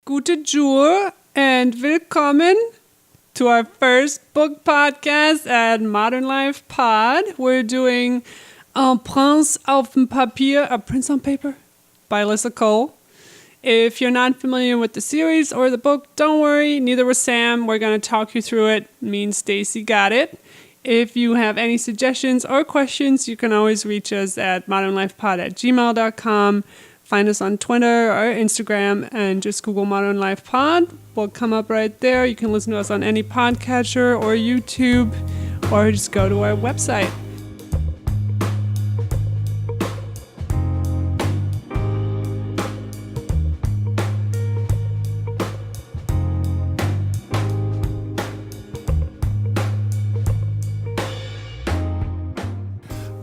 Gute Jour and willkommen to our first book podcast at Modern Life Pod. We're doing Un Prince auf dem Papier, A Prince on Paper by Alyssa Cole. If you're not familiar with the series or the book, don't worry, neither was Sam. We're going to talk you through it. Me and Stacy got it. If you have any suggestions or questions, you can always reach us at modernlifepod@gmail.com. Find us on Twitter or Instagram and just Google Modern Life Pod. We'll come up right there. You can listen to us on any podcatcher or YouTube, or just go to our website.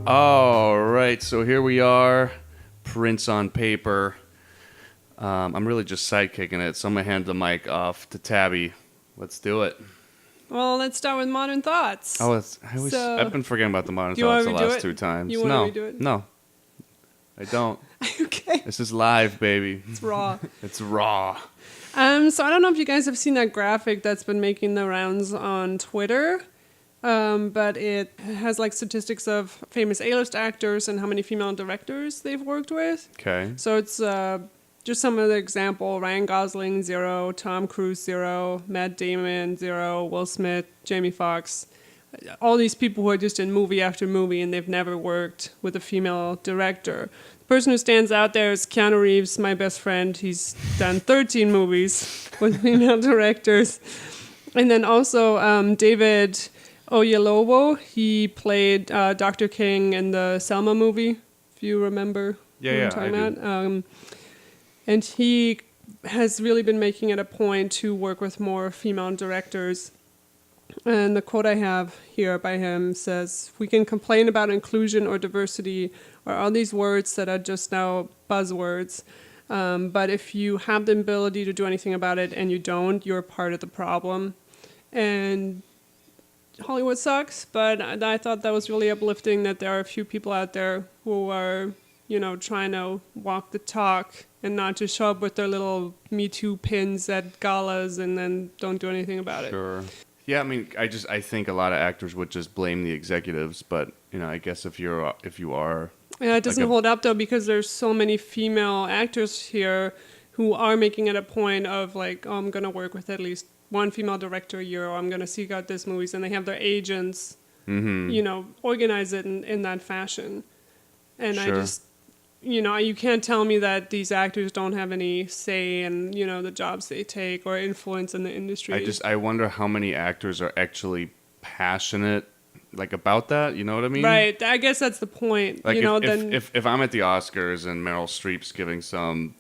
All right, so here we are, Prince on Paper. I'm really just sidekicking it, so I'm going to hand the mic off to Tabby. Let's do it. Well, let's start with Modern Thoughts. Oh, I've been forgetting about the Modern Do you Thoughts want the to redo last it? two times. You want to redo it? No, I don't. Okay. This is live, baby. It's raw. It's raw. So I don't know if you guys have seen that graphic that's been making the rounds on Twitter. But it has like statistics of famous A-list actors and how many female directors they've worked with. Okay. So it's just some of the example: Ryan Gosling 0, Tom Cruise 0, Matt Damon 0, Will Smith, Jamie Foxx. All these people who are just in movie after movie and they've never worked with a female director. The person who stands out there is Keanu Reeves, my best friend. He's done 13 movies with female directors. And then also David Oyelowo, he played Dr. King in the Selma movie, if you remember what I'm talking about. And he has really been making it a point to work with more female directors. And the quote I have here by him says, "We can complain about inclusion or diversity or all these words that are just now buzzwords. But if you have the ability to do anything about it and you don't, you're part of the problem." And Hollywood sucks, but I thought that was really uplifting that there are a few people out there who are, trying to walk the talk and not just show up with their little Me Too pins at galas and then don't do anything about it. Sure. Yeah, I mean, I think a lot of actors would just blame the executives, but I guess if you are. Yeah, it doesn't hold up though, because there's so many female actors here who are making it a point of like, oh, I'm gonna work with at least one female director a year, or I'm going to seek out this movies, and they have their agents, organize it in that fashion. And sure. I just, you can't tell me that these actors don't have any say in, the jobs they take or influence in the industry. I wonder how many actors are actually passionate, like, about that, you know what I mean? Right, I guess that's the point. Like, if I'm at the Oscars and Meryl Streep's giving some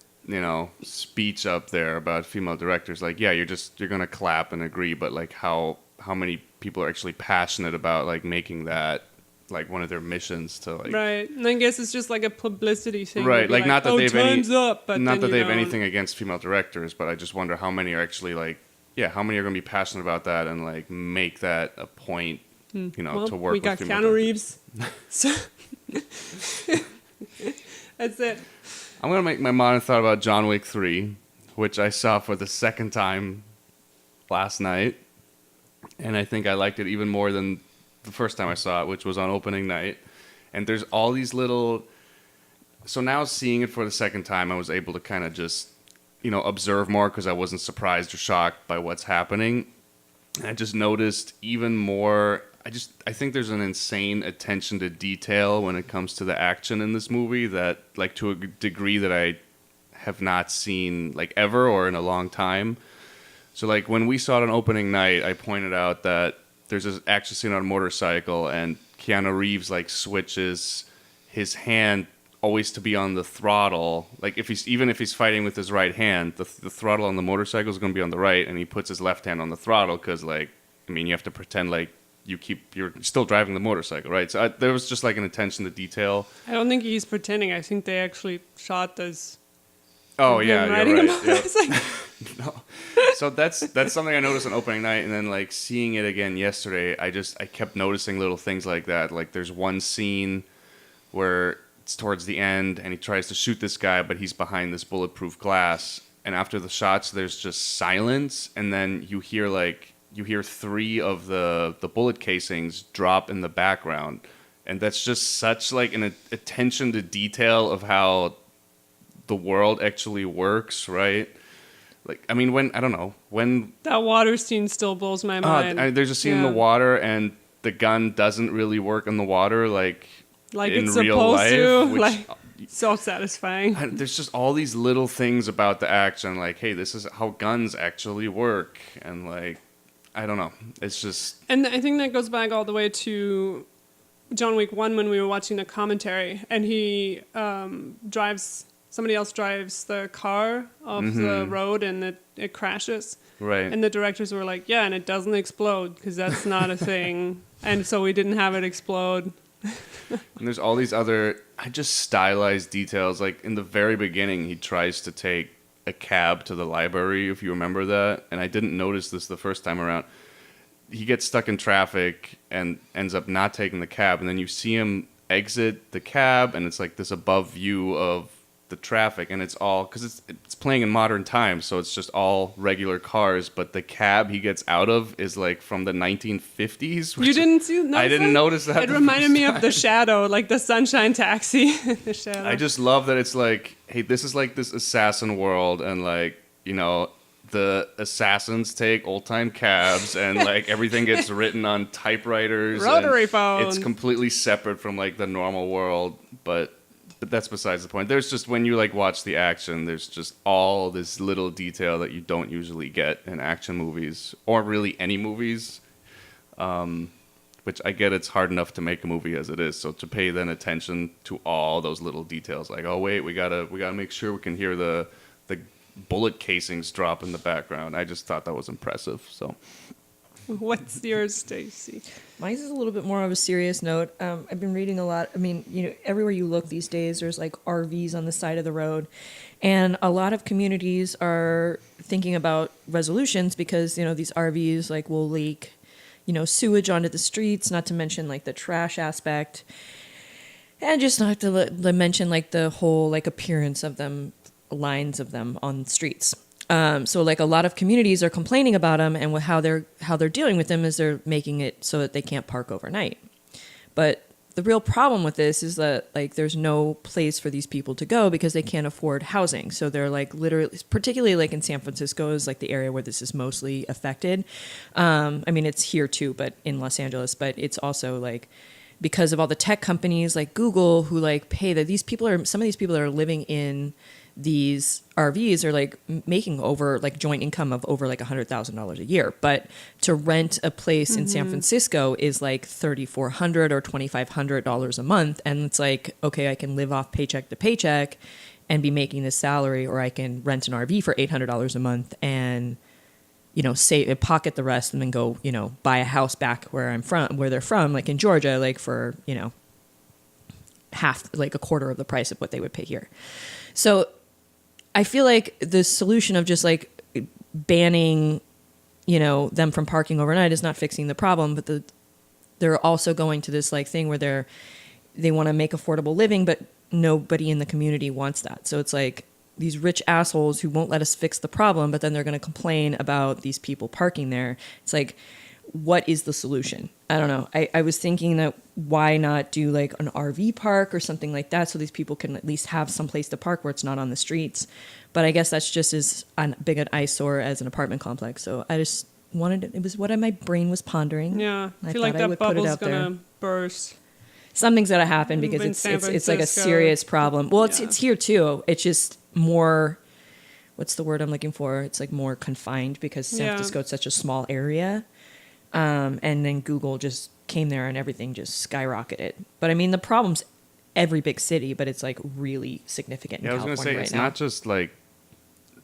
speech up there about female directors, like, yeah, you're gonna clap and agree, but like how many people are actually passionate about like making that like one of their missions to like. Right, and I guess it's just like a publicity thing. Right, like not that oh, they've time's up, but not that they have anything against female directors, but I just wonder how many are actually like, how many are gonna be passionate about that and like make that a point, well, to work. We got Keanu Reeves. So that's it. I'm going to make my modern thought about John Wick 3, which I saw for the second time last night. And I think I liked it even more than the first time I saw it, which was on opening night. And there's all these little... So now seeing it for the second time, I was able to kind of just, observe more because I wasn't surprised or shocked by what's happening. And I just noticed even more... I think there's an insane attention to detail when it comes to the action in this movie that, like, to a degree that I have not seen, like, ever or in a long time. So, like, when we saw it on opening night, I pointed out that there's this action scene on a motorcycle and Keanu Reeves, like, switches his hand always to be on the throttle. Like, if he's fighting with his right hand, the throttle on the motorcycle is going to be on the right, and he puts his left hand on the throttle because, like, you have to pretend like you're still driving the motorcycle, right? So there was just like an attention to detail. I don't think he's pretending. I think they actually shot this. Oh yeah, you're right. Yeah. No. So that's something I noticed on opening night, and then like seeing it again yesterday, I kept noticing little things like that. Like there's one scene where it's towards the end, and he tries to shoot this guy, but he's behind this bulletproof glass, and after the shots, there's just silence, and then you hear three of the bullet casings drop in the background, and that's just such like an attention to detail of how the world actually works, right? Like, I mean, when That water scene still blows my mind. there's a scene in the water, and the gun doesn't really work in the water, like in it's real supposed life. to. Which, Like, so satisfying. there's just all these little things about the action, like, hey, this is how guns actually work, and like, I don't know, it's just And I think that goes back all the way to John Wick 1 when we were watching the commentary, and he somebody else drives the car off the road, and it crashes. right. And the directors were like, yeah, and it doesn't explode because that's not a thing. And so we didn't have it explode. And there's all these other, just stylized details. Like in the very beginning, he tries to take a cab to the library, if you remember that. And I didn't notice this the first time around. He gets stuck in traffic and ends up not taking the cab. And then you see him exit the cab, and it's like this above view of the traffic. And it's all, because it's playing in modern times, so it's just all regular cars. But the cab he gets out of is like from the 1950s. You didn't notice I didn't notice that. It reminded me of The Shadow, like the Sunshine Taxi. The Shadow. I just love that it's like, hey, this is like this assassin world, and like, you know, the assassins take old time cabs, and like everything gets written on typewriters, Rotary and phone. It's completely separate from like the normal world, but that's besides the point. There's just, when you like watch the action, there's just all this little detail that you don't usually get in action movies, or really any movies. Which I get, it's hard enough to make a movie as it is. So to pay then attention to all those little details, like, oh wait, we gotta make sure we can hear the bullet casings drop in the background. I just thought that was impressive. So What's yours, Stacy? Mine is a little bit more of a serious note. I've been reading a lot. I mean, everywhere you look these days, there's like RVs on the side of the road. And a lot of communities are thinking about resolutions because, these RVs like will leak, sewage onto the streets, not to mention like the trash aspect. And just not to mention like the whole like appearance of them, lines of them on streets. So like a lot of communities are complaining about them, and how they're dealing with them is they're making it so that they can't park overnight. But the real problem with this is that like there's no place for these people to go because they can't afford housing. So they're like literally, particularly like in San Francisco is like the area where this is mostly affected. I mean, it's here too, but in Los Angeles, but it's also like because of all the tech companies like Google who like pay that some of these people that are living in these RVs are like making over like joint income of over like $100,000 a year. But to rent a place in San Francisco is like $3,400 or $2,500 a month. And it's like, okay, I can live off paycheck to paycheck and be making this salary, or I can rent an RV for $800 a month and, save, pocket the rest and then go, buy a house back where they're from, like in Georgia, like for, half, like a quarter of the price of what they would pay here. So I feel like the solution of just like banning, them from parking overnight is not fixing the problem, but they're also going to this like thing where they want to make affordable living, but nobody in the community wants that. So it's like these rich assholes who won't let us fix the problem, but then they're going to complain about these people parking there. It's like, what is the solution? I don't know. I was thinking that why not do like an RV park or something like that so these people can at least have some place to park where it's not on the streets. But I guess that's just as big an eyesore as an apartment complex. So I just it was what my brain was pondering. Yeah, I feel thought like I that would put it bubble's out there. gonna burst. Something's gonna happen because In it's San it's like a Francisco. serious problem. Well, Yeah. it's here too. It's just more. What's the word I'm looking for? It's like more confined because San Yeah. Francisco is such a small area. And then Google just came there and everything just skyrocketed. But I mean, the problem's every big city, but it's like really significant in yeah, I was California gonna say, right it's now. not just like,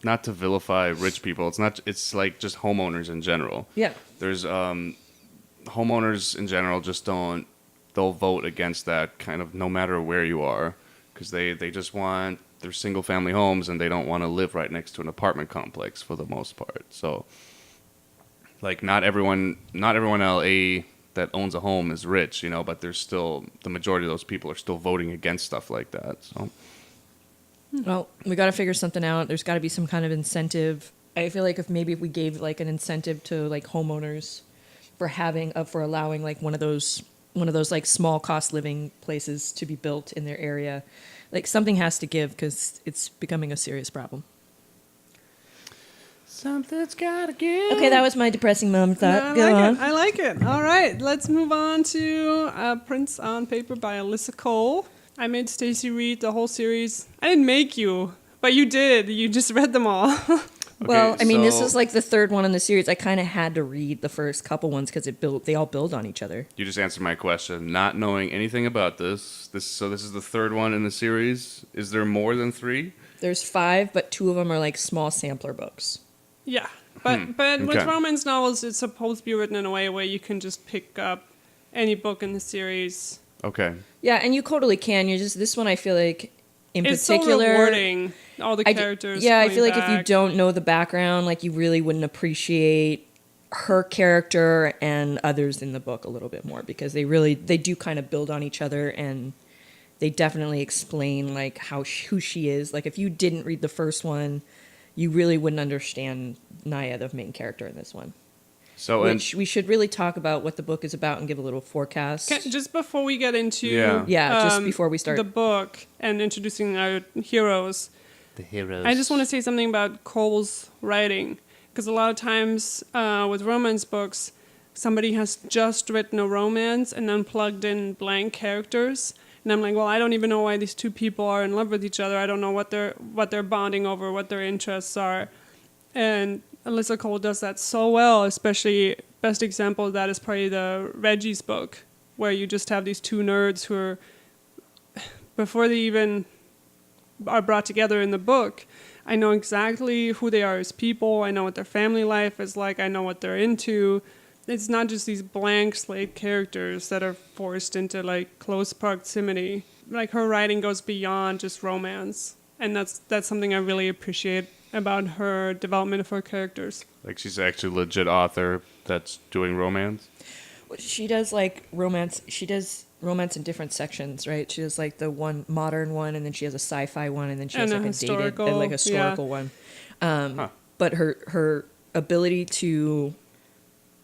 not to vilify rich people. It's like just homeowners in general. Yeah. There's homeowners in general just they'll vote against that kind of no matter where you are, because they just want their single family homes, and they don't want to live right next to an apartment complex for the most part. So like not everyone in LA that owns a home is rich, but there's still the majority of those people are still voting against stuff like that. So Well, we got to figure something out. There's got to be some kind of incentive. I feel like if we gave like an incentive to like homeowners for for allowing like one of those like small cost living places to be built in their area, like something has to give because it's becoming a serious problem. Something's gotta give. Okay, that was my depressing moment. Thought. Go on. I like it. All right, let's move on to Prince on Paper by Alyssa Cole. I made Stacy read the whole series. I didn't make you, but you did. You just read them all. Well, I mean, this so is like the third one in the series. I kind of had to read the first couple ones because they all build on each other. you just answered my question. Not knowing anything about this is the third one in the series. Is there more than 3? There's 5, but 2 of them are like small sampler books. Yeah, but with Okay. romance novels, it's supposed to be written in a way where you can just pick up any book in the series. Okay. Yeah, and you totally can. You just this one I feel like in It's particular so rewarding. All the I characters. I coming feel like if you back. don't know the background, like you really wouldn't appreciate her character and others in the book a little bit more because they do kind of build on each other and they definitely explain like who she is. Like if you didn't read the first one, you really wouldn't understand Naya, the main character in this one. So Which we should really talk about what the book is about and give a little forecast. Just before we get into Yeah, just before we start. the book and introducing our heroes, the heroes. I just want to say something about Cole's writing, because a lot of times with romance books, somebody has just written a romance and then plugged in blank characters, and I'm like, well, I don't even know why these two people are in love with each other. I don't know what they're bonding over, what their interests are, and Alyssa Cole does that so well. Especially best example of that is probably the Reggie's book, where you just have these two nerds who are, before they even are brought together in the book, I know exactly who they are as people. I know what their family life is like. I know what they're into. It's not just these blank slate characters that are forced into like close proximity. Like her writing goes beyond just romance, and that's something I really appreciate about her development of her characters. Like she's actually a legit author that's doing romance. She does like romance. She does romance in different sections, right? She has like the one modern one, and then she has a sci-fi one, and then she has And like a a dated, historical, and like historical one. But her ability to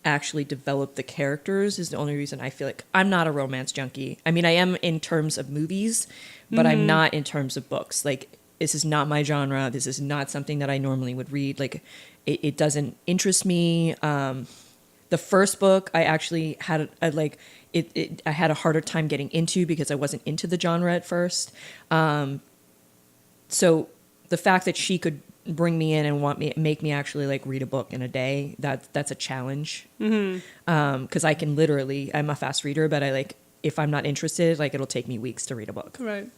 actually develop the characters is the only reason I feel like I'm not a romance junkie. I mean, I am in terms of movies, but I'm not in terms of books. Like, this is not my genre. This is not something that I normally would read. Like, it doesn't interest me. The first book I actually had I had a harder time getting into because I wasn't into the genre at first. So the fact that she could bring me in and make me actually like read a book in a day, that's a challenge. Because I can literally, I'm a fast reader, but if I'm not interested, like it'll take me weeks to read a book. Right.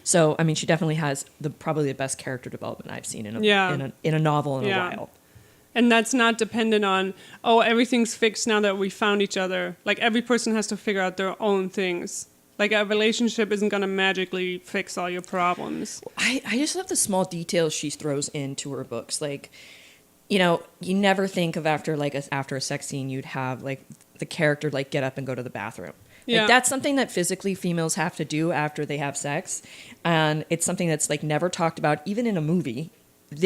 So I mean, she definitely has probably the best character development I've seen in a novel in a while. And that's not dependent on, oh, everything's fixed now that we found each other. Like, every person has to figure out their own things. Like, a relationship isn't going to magically fix all your problems. I just love the small details she throws into her books. Like, you know, you never think of after a sex scene, you'd have, like, the character, like, get up and go to the bathroom. Yeah. Like, that's something that physically females have to do after they have sex. And it's something that's, like, never talked about, even in a movie.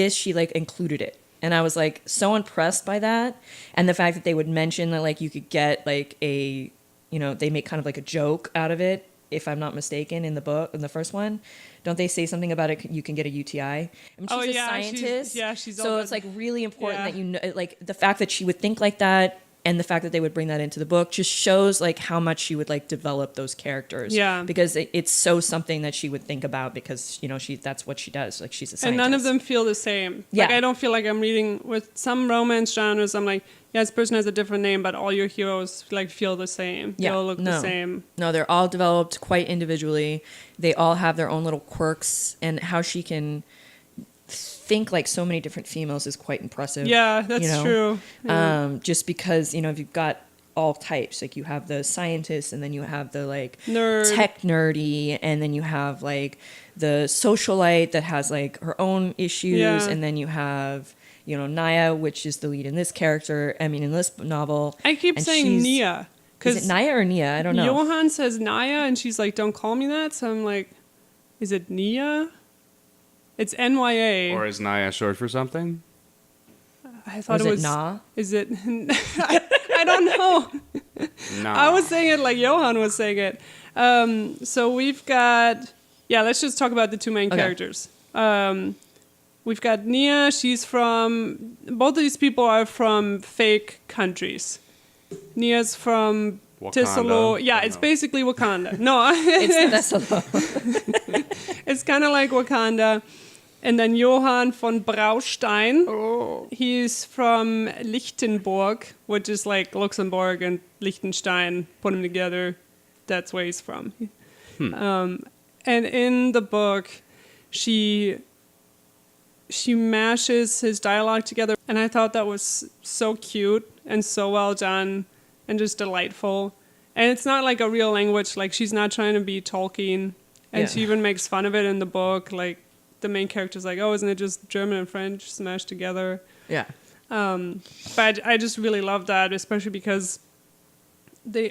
She, like, included it. And I was, like, so impressed by that. And the fact that they would mention that, like, you could get, like, they make kind of, like, a joke out of it, if I'm not mistaken, in the first one. Don't they say something about it? You can get a UTI. I mean, she's a scientist. She's so all it's, like, really important yeah. that you know, like, the fact that she would think like that and the fact that they would bring that into the book just shows, like, how much she would, like, develop those characters. Yeah. Because it's so something that she would think about because, you know, that's what she does. Like, she's a scientist. And none of them feel the same. Yeah. Like, I don't feel like I'm reading with some romance genres. I'm like, yeah, this person has a different name, but all your heroes, like, feel the same. They all look the same. No, they're all developed quite individually. They all have their own little quirks, and how she can think like so many different females is quite impressive. Yeah, that's true. Yeah. Just because, you know, you've got all types. Like, you have the scientists, and then you have the, like, Nerd. tech nerdy, and then you have, like, the socialite that has, like, her own issues, Yeah. and then you have, you know, Naya, which is the lead in this in this novel. I keep and saying Nia. Is it Naya or Nia? I don't know. Johan says Naya, and she's like, don't call me that. So I'm like, Is it Nia? It's Nya. Or is Naya short for something? I Or thought is it it was. Na? Is it? I don't know. No. I was saying it like Johan was saying it. So we've got. Yeah, let's just talk about the two main Okay. characters. We've got Nia. She's from. Both of these people are from fake countries. Nia's from Wakanda. Tisolo. Yeah, Oh, it's no. basically Wakanda. No, It's Thessalo. it's kind of like Wakanda. And then Johann von Braustein. He's from Lichtenburg, which is like Luxembourg and Liechtenstein. Put them together. That's where he's from. And in the book, she mashes his dialogue together. And I thought that was so cute and so well done and just delightful. And it's not like a real language. Like, she's not trying to be Tolkien. And Yeah. she even makes fun of it in the book. Like, the main character's like, oh, isn't it just German and French smashed together? Yeah. But I just really love that, especially because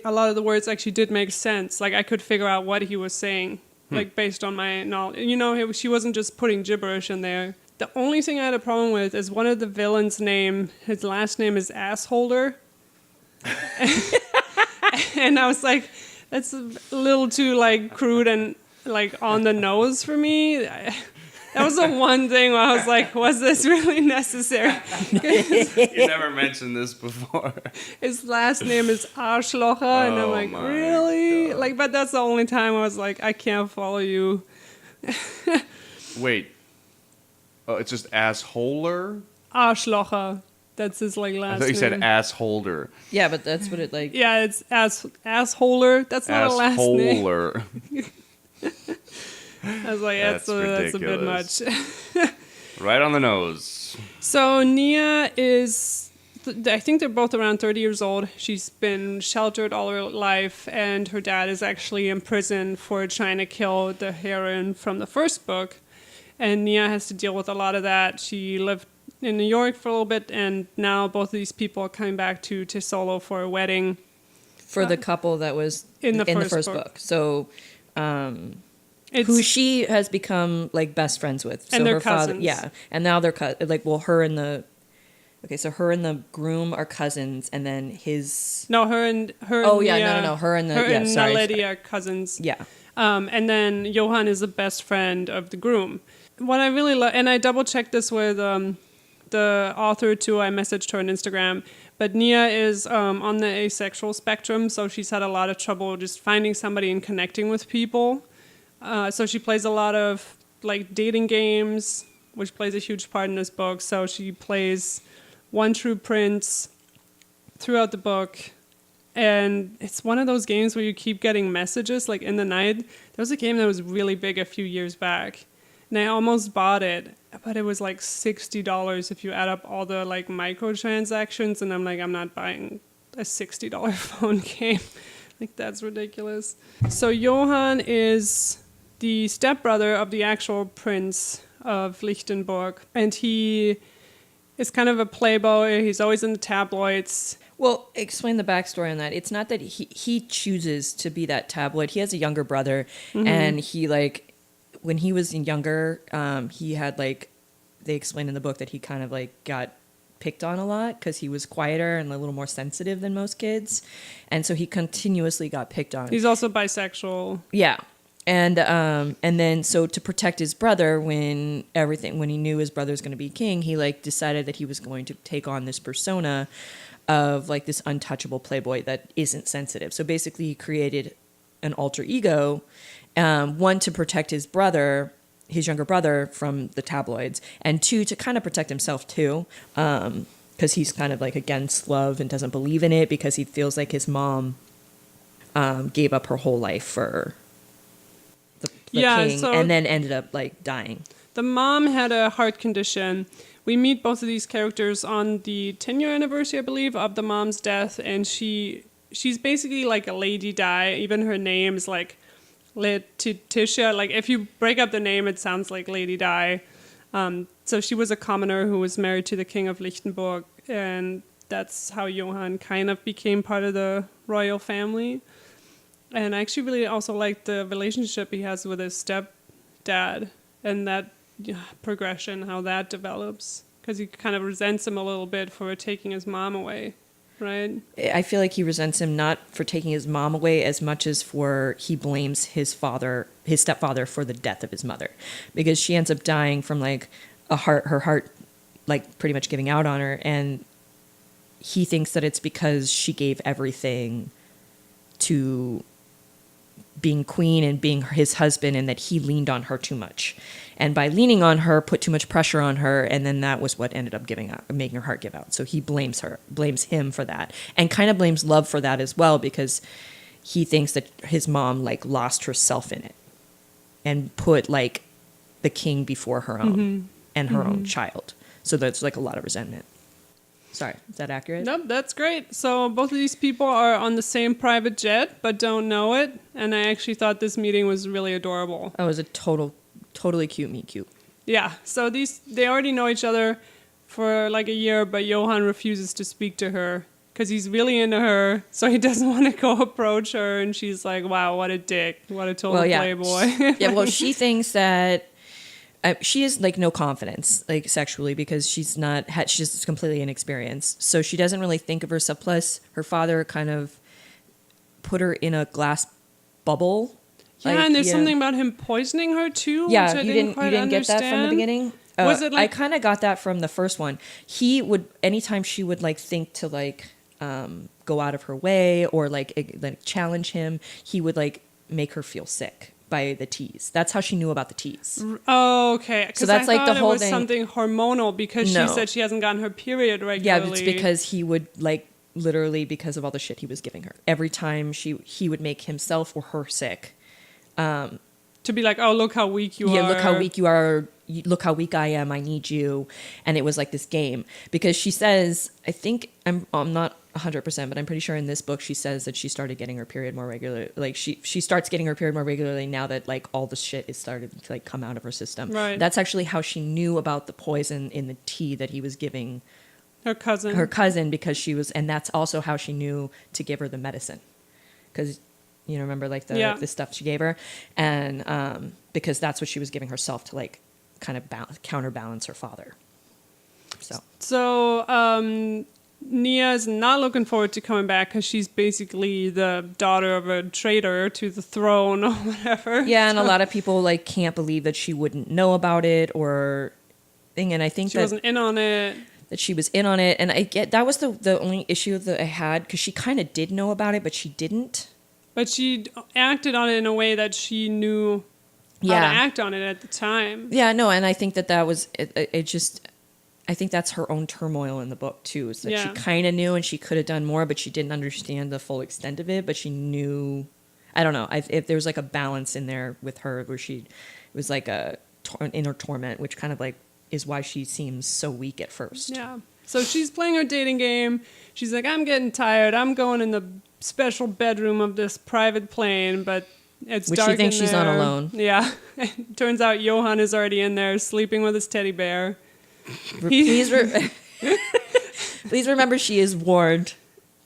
a lot of the words actually did make sense. Like, I could figure out what he was saying, like, based on my knowledge. You know, she wasn't just putting gibberish in there. The only thing I had a problem with is one of the villains' name, his last name is Assholder. And I was like, that's a little too, like, crude and, like, on the nose for me. That was the one thing where I was like, was this really necessary? You never mentioned this before. His last name is Arschlocher, and I'm Oh like, my really? God. Like, but that's the only time I was like, I can't follow you. Wait. Oh, it's just assholer? Arschlocher. That's his like I last thought you name. said assholder. Yeah, but that's what it like. Yeah, it's assholer. That's not a last name. Assholer. I was like, that's a bit much. Right on the nose. So Nia is, I think they're both around 30 years old. She's been sheltered all her life, and her dad is actually in prison for trying to kill the heroine from the first book. And Nia has to deal with a lot of that. She lived in New York for a little bit, and now both of these people are coming back to Tisolo for a wedding. For the couple that was In the first first book. book. So It's, who she has become like best friends with. And so they're her father, cousins. yeah, and now they're like, well, her and the groom are cousins, and then his no, her and Oh, yeah, Nia, no, her and the- her yeah, and sorry, Naledi are cousins. yeah, And then Johann is the best friend of the groom. What I really love, and I double checked this with the author too. I messaged her on Instagram. But Nia is on the asexual spectrum, so she's had a lot of trouble just finding somebody and connecting with people. So she plays a lot of like dating games, which plays a huge part in this book. So she plays One True Prince throughout the book. And it's one of those games where you keep getting messages like in the night. There was a game that was really big a few years back, and I almost bought it, but it was like $60 if you add up all the like microtransactions, and I'm like, I'm not buying a $60 phone game. Like, that's ridiculous. So Johann is the stepbrother of the actual prince of Lichtenburg, and he is kind of a playboy. He's always in the tabloids. Well, explain the backstory on that. It's not that he chooses to be that tabloid. He has a younger brother, and he like when he was younger, he had like they explain in the book that he kind of like got picked on a lot because he was quieter and a little more sensitive than most kids, and so he continuously got picked on. He's also bisexual. Yeah. And then so to protect his brother when he knew his brother was going to be king, he like decided that he was going to take on this persona of like this untouchable playboy that isn't sensitive. So basically he created an alter ego, one to protect his brother, his younger brother, from the tabloids, and two to kind of protect himself too. Because he's kind of like against love and doesn't believe in it because he feels like his mom gave up her whole life for the king, so and then ended up like dying. the mom had a heart condition. We meet both of these characters on the 10-year anniversary, I believe, of the mom's death, and she's basically like a Lady Di. Even her name is like Letitia. Like, if you break up the name, it sounds like Lady Di. So she was a commoner who was married to the king of Lichtenburg, and that's how Johann kind of became part of the royal family. And I actually really also like the relationship he has with his dad and that progression, how that develops. Because he kind of resents him a little bit for taking his mom away, right? I feel like he resents him not for taking his mom away as much as for he blames his stepfather for the death of his mother, because she ends up dying from like her heart like pretty much giving out on her, and he thinks that it's because she gave everything to being queen and being his husband, and that he leaned on her too much, and by leaning on her put too much pressure on her, and then that was what ended up making her heart give out. So he blames him for that, and kind of blames Love for that as well, because he thinks that his mom like lost herself in it and put like the king before her own and her own child. So there's like a lot of resentment. Sorry, is that accurate? Nope, that's great. So both of these people are on the same private jet, but don't know it. And I actually thought this meeting was really adorable. Oh, it was a totally cute meet cute. Yeah, so they already know each other for like a year, but Johann refuses to speak to her because he's really into her. So he doesn't want to go approach her. And she's like, wow, what a dick. What a total playboy. Yeah, well, she thinks that she has like no confidence like sexually, because she's just completely inexperienced. So she doesn't really think of herself. Plus, her father kind of put her in a glass bubble. Yeah, and there's something about him poisoning her too. Yeah, which you didn't get that from the beginning. Was it like I kind of got that from the first one. He would, anytime she would like think to like go out of her way or like challenge him, he would like make her feel sick by the tease. That's how she knew about the tease. Oh, okay. So that's I like the whole it was thing. Something hormonal because No. she said she hasn't gotten her period Yeah, regularly. it's because he would like literally because of all the shit he was giving her. Every time he would make himself or her sick. to be like, oh, look how weak you are. Yeah, look how weak you are. Look how weak I am. I need you. And it was like this game, because she says, I think I'm not 100%, but I'm pretty sure in this book she says that she started getting her period more regularly. Like she starts getting her period more regularly now that like all the shit is started to like come out of her system. Right. That's actually how she knew about the poison in the tea that he was giving her cousin. her cousin, because she was, and that's also how she knew to give her the medicine, because you know, remember like the stuff she gave her, and because that's what she was giving herself to like kind of counterbalance her father. So Nia is not looking forward to coming back because she's basically the daughter of a traitor to the throne or whatever. Yeah, and a lot of people like can't believe that she wouldn't know about it or thing, and I think She wasn't in on it. that she was in on it, and I get that was the only issue that I had, because she kind of did know about it, but she didn't. But she acted on it in a way that she knew how to act on it at the time. Yeah, no, and I think that was it. Just, I think that's her own turmoil in the book too. Is that she kind of knew and she could have done more, but she didn't understand the full extent of it. But she knew. I don't know. If there was like a balance in there with her, where she was like an inner torment, which kind of like is why she seems so weak at first. Yeah. So she's playing her dating game. She's like, I'm getting tired. I'm going in the special bedroom of this private plane, but it's Which dark she thinks in she's not there. alone. Yeah. Turns out Johann is already in there sleeping with his teddy bear. Please remember she is warned.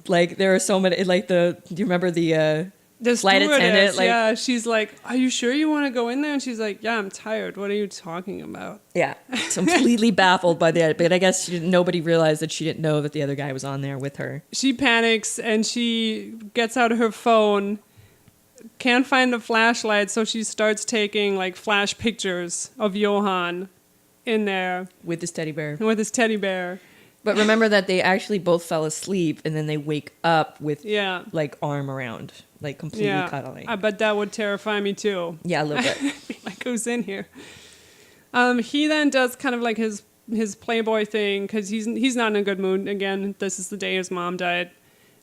Like there are so many. Like do you remember the flight attendant? Like, yeah, she's like, are you sure you want to go in there? And she's like, yeah, I'm tired. What are you talking about? yeah, completely baffled by that. But I guess nobody realized that she didn't know that the other guy was on there with her. She panics and she gets out her phone. Can't find the flashlight, so she starts taking like flash pictures of Johann in there With this teddy bear. with his teddy bear. But remember that they actually both fell asleep, and then they wake up with Yeah. like arm around, like completely Yeah. cuddling. I bet that would terrify me too. Yeah, a little bit. Like, who's in here? He then does kind of like his playboy thing because he's not in a good mood. Again, this is the day his mom died.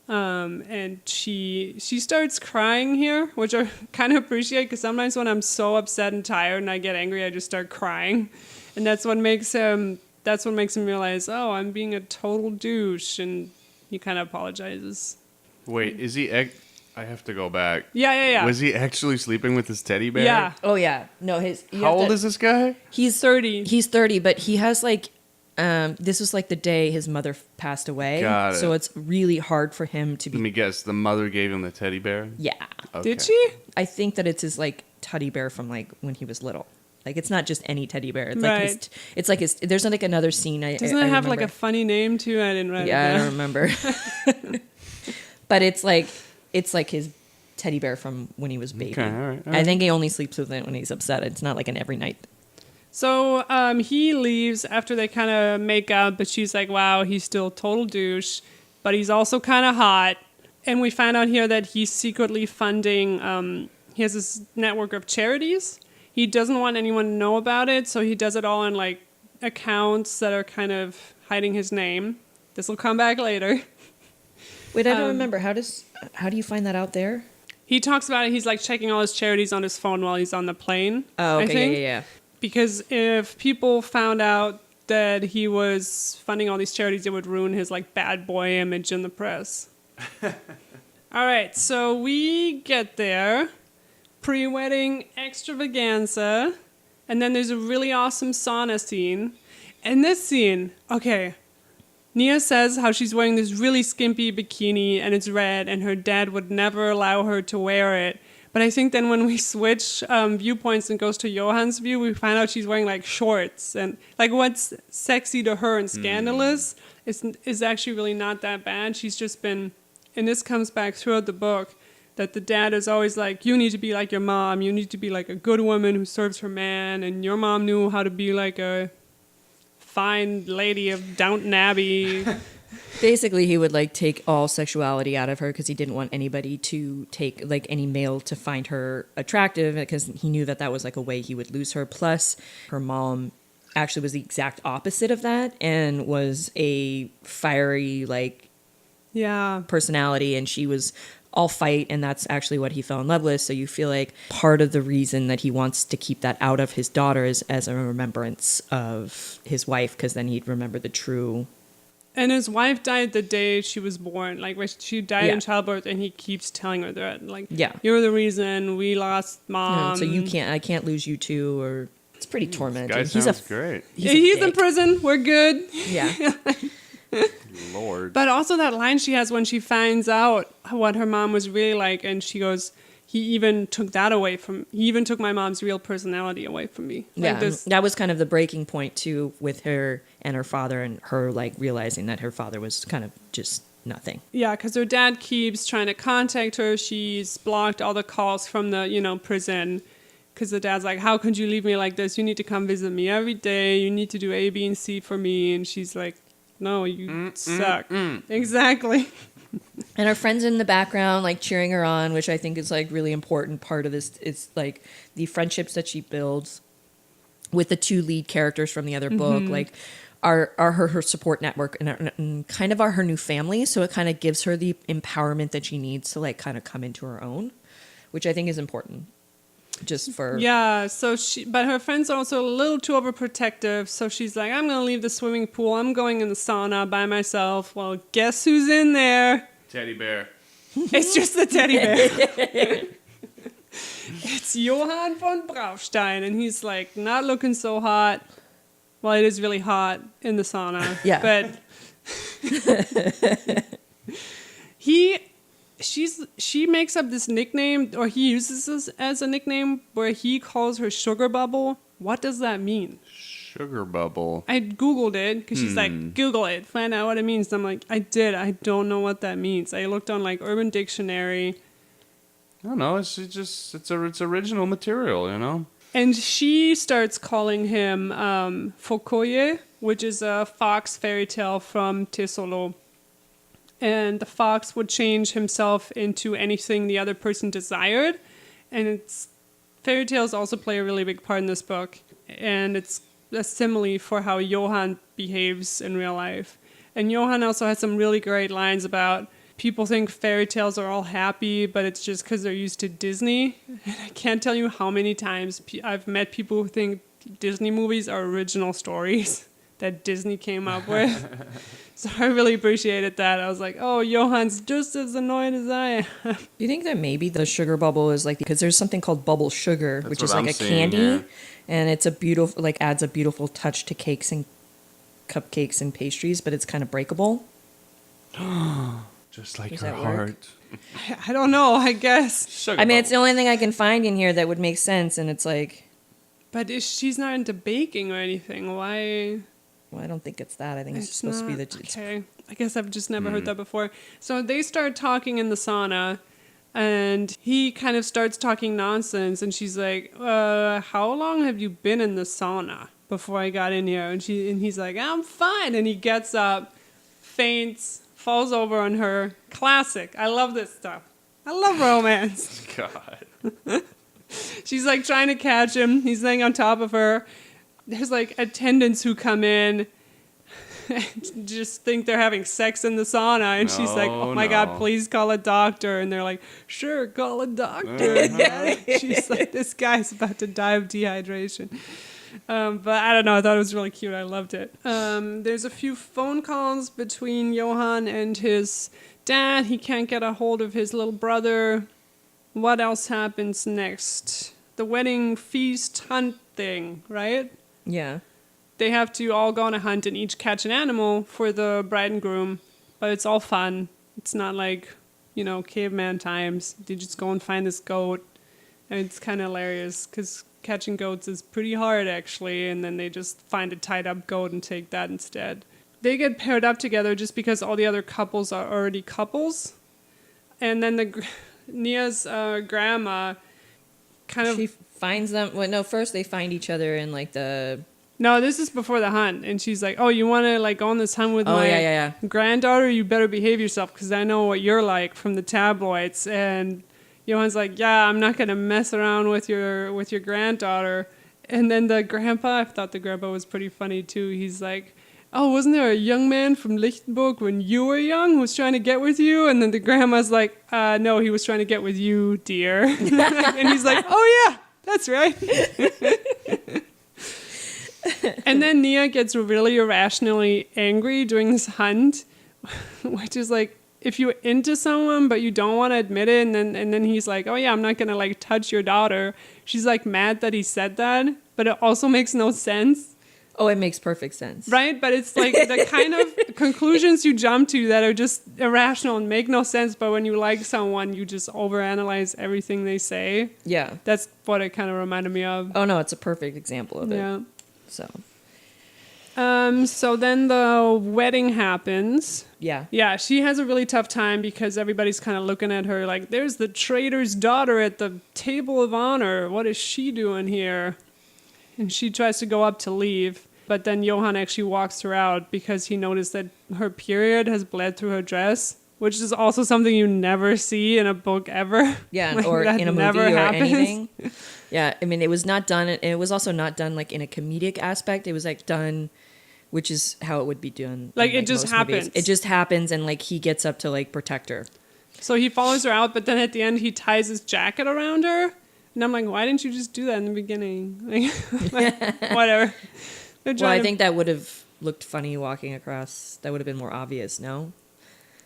And she starts crying here, which I kind of appreciate, because sometimes when I'm so upset and tired and I get angry, I just start crying. And that's what makes him realize, oh, I'm being a total douche, and he kind of apologizes. Wait, is he? I have to go back. Yeah. Was he actually sleeping with his teddy bear? Yeah. Oh yeah, no, How old is this guy? He's 30. He's 30, but he has like, this was like the day his mother passed away. Got it. So it's really hard for him to Let be. me guess. The mother gave him the teddy bear. Yeah, Okay. Did she? I think that it's his like teddy bear from like when he was little. Like it's not just any teddy bear. It's like Right. it's like his. There's like another scene. Doesn't it have like a funny name too? I didn't write Yeah, I it don't down. remember. But it's like his teddy bear from when he was a baby. Okay, all right, all I right. think he only sleeps with it when he's upset. It's not like an every night. So he leaves after they kind of make out, but she's like, wow, he's still a total douche, but he's also kind of hot. And we find out here that he's secretly funding, he has this network of charities. He doesn't want anyone to know about it, so he does it all in like accounts that are kind of hiding his name. This will come back later. Wait, I don't remember. How do you find that out there? He talks about it. He's like checking all his charities on his phone while he's on the plane. Oh, I okay, think. yeah. Because if people found out that he was funding all these charities, it would ruin his like bad boy image in the press. All right, so we get there, pre-wedding extravaganza, and then there's a really awesome sauna scene. And this scene, okay, Nia says how she's wearing this really skimpy bikini and it's red, and her dad would never allow her to wear it. But I think then when we switch viewpoints and goes to Johan's view, we find out she's wearing like shorts, and like what's sexy to her and scandalous is actually really not that bad. She's just been, and this comes back throughout the book, that the dad is always like, you need to be like your mom, you need to be like a good woman who serves her man, and your mom knew how to be like a fine lady of Downton Abbey. Basically, he would like take all sexuality out of her because he didn't want anybody to take like any male to find her attractive because he knew that that was like a way he would lose her. Plus, her mom actually was the exact opposite of that and was a fiery like Yeah. personality, and she was all fight, and that's actually what he fell in love with. So you feel like part of the reason that he wants to keep that out of his daughter is as a remembrance of his wife, because then he'd remember the true. And his wife died the day she was born. Like, she died Yeah. in childbirth, and he keeps telling her that. Like, Yeah. you're the reason we lost mom. So I can't lose you too, or it's pretty tormenting. Guy sounds great. He's in dick. prison. We're good. Yeah. Lord. But also that line she has when she finds out what her mom was really like, and she goes, he even took my mom's real personality away from me. Yeah, Like this, that was kind of the breaking point too with her and her father, and her like realizing that her father was kind of just nothing. yeah, because her dad keeps trying to contact her. She's blocked all the calls from the, prison. Because the dad's like, how could you leave me like this? You need to come visit me every day. You need to do A, B, and C for me. And she's like, no, you suck. Exactly. And her friends in the background like cheering her on, which I think is like really important part of this. It's like the friendships that she builds with the two lead characters from the other book, like are her support network and kind of are her new family. So it kind of gives her the empowerment that she needs to like kind of come into her own, which I think is important. Just for Yeah, but her friends are also a little too overprotective. So she's like, I'm going to leave the swimming pool. I'm going in the sauna by myself. Well, guess who's in there? Teddy bear. It's just the teddy bear. It's Johann von Braunstein, and he's like not looking so hot. Well, it is really hot in the sauna. Yeah. But she makes up this nickname, or he uses this as a nickname, where he calls her Sugar Bubble. What does that mean? Sugar bubble. I Googled it because she's like, Google it, find out what it means. And I'm like, I did. I don't know what that means. I looked on like Urban Dictionary. I don't know. It's original material, you know. And she starts calling him Fokoye, which is a fox fairy tale from Tesolo. And the fox would change himself into anything the other person desired. And fairy tales also play a really big part in this book. And it's a simile for how Johann behaves in real life. And Johann also has some really great lines about people think fairy tales are all happy, but it's just because they're used to Disney. And I can't tell you how many times I've met people who think Disney movies are original stories that Disney came up with. So I really appreciated that. I was like, oh, Johann's just as annoyed as I am. Do you think that maybe the sugar bubble is like, because there's something called bubble sugar, which is what like I'm a seeing, candy, yeah. and it's a beautiful, like adds a beautiful touch to cakes and cupcakes and pastries, but it's kind of breakable. Just like Does her that work? heart. I don't know, I guess. Sugar I mean, it's bubble. the only thing I can find in here that would make sense, and it's like, But she's not into baking or anything. Why? Well, I don't think it's that. I think it's supposed to be the. Okay. I guess I've just never heard that before. So they start talking in the sauna, and he kind of starts talking nonsense, and she's like, how long have you been in the sauna before I got in here? And he's like, I'm fine. And he gets up, faints, falls over on her. Classic. I love this stuff. I love romance. God. She's like trying to catch him. He's laying on top of her. There's like attendants who come in and just think they're having sex in the sauna. And she's like, oh my God, please call a doctor. And they're like, sure, call a doctor. She's like, this guy's about to die of dehydration. But I don't know. I thought it was really cute. I loved it. There's a few phone calls between Johan and his dad. He can't get a hold of his little brother. What else happens next? The wedding feast hunt thing, right? Yeah. They have to all go on a hunt and each catch an animal for the bride and groom, but it's all fun. It's not like, caveman times. They just go and find this goat, and it's kind of hilarious because catching goats is pretty hard, actually, and then they just find a tied-up goat and take that instead. They get paired up together just because all the other couples are already couples, and then Nia's grandma kind of... She finds them. Well, no, first they find each other in like the... No, this is before the hunt. And she's like, oh, you want to like go on this hunt with my yeah. granddaughter? You better behave yourself because I know what you're like from the tabloids. And Johan's like, yeah, I'm not going to mess around with your granddaughter. And then the grandpa, I thought the grandpa was pretty funny too. He's like, oh, wasn't there a young man from Lichtenburg when you were young who was trying to get with you? And then the grandma's like, no, he was trying to get with you, dear. And he's like, oh, yeah, that's right. And then Nia gets really irrationally angry during this hunt, which is like, if you're into someone but you don't want to admit it, and then he's like, oh yeah, I'm not gonna like touch your daughter. She's like mad that he said that, but it also makes no sense. Oh, it makes perfect sense. Right? But it's like the kind of conclusions you jump to that are just irrational and make no sense, but when you like someone, you just overanalyze everything they say. Yeah. That's what it kind of reminded me of. Oh no, it's a perfect example of it. Yeah. So. So then the wedding happens. Yeah. Yeah, she has a really tough time because everybody's kind of looking at her like, there's the traitor's daughter at the table of honor. What is she doing here? And she tries to go up to leave, but then Johan actually walks her out because he noticed that her period has bled through her dress, which is also something you never see in a book ever. Yeah, Like, or that in a movie never or happens. anything. Yeah, I mean, it was not done, and it was also not done like in a comedic aspect. It was like done, which is how it would be done. Like, in, it just most movies. happens. It just happens, and like he gets up to like protect her. So he follows her out, but then at the end he ties his jacket around her. And I'm like, why didn't you just do that in the beginning? Like, whatever. Well, I think that would have looked funny walking across. That would have been more obvious, no?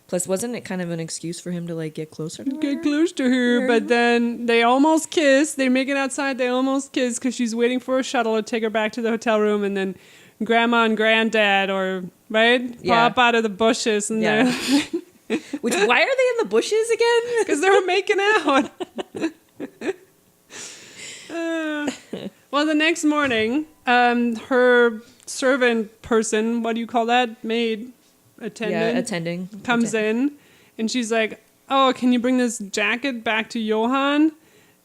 Plus, wasn't it kind of an excuse for him to like get closer to her? Get close to her, but then they almost kiss. They make it outside. They almost kiss because she's waiting for a shuttle to take her back to the hotel room, and then grandma and granddad pop out of the bushes, and Yeah. Which, why are they in the bushes again? because they were making out. Well, the next morning, her servant person, what do you call that? Maid, attendant. Yeah, attending. Comes in, and she's like, oh, can you bring this jacket back to Johan?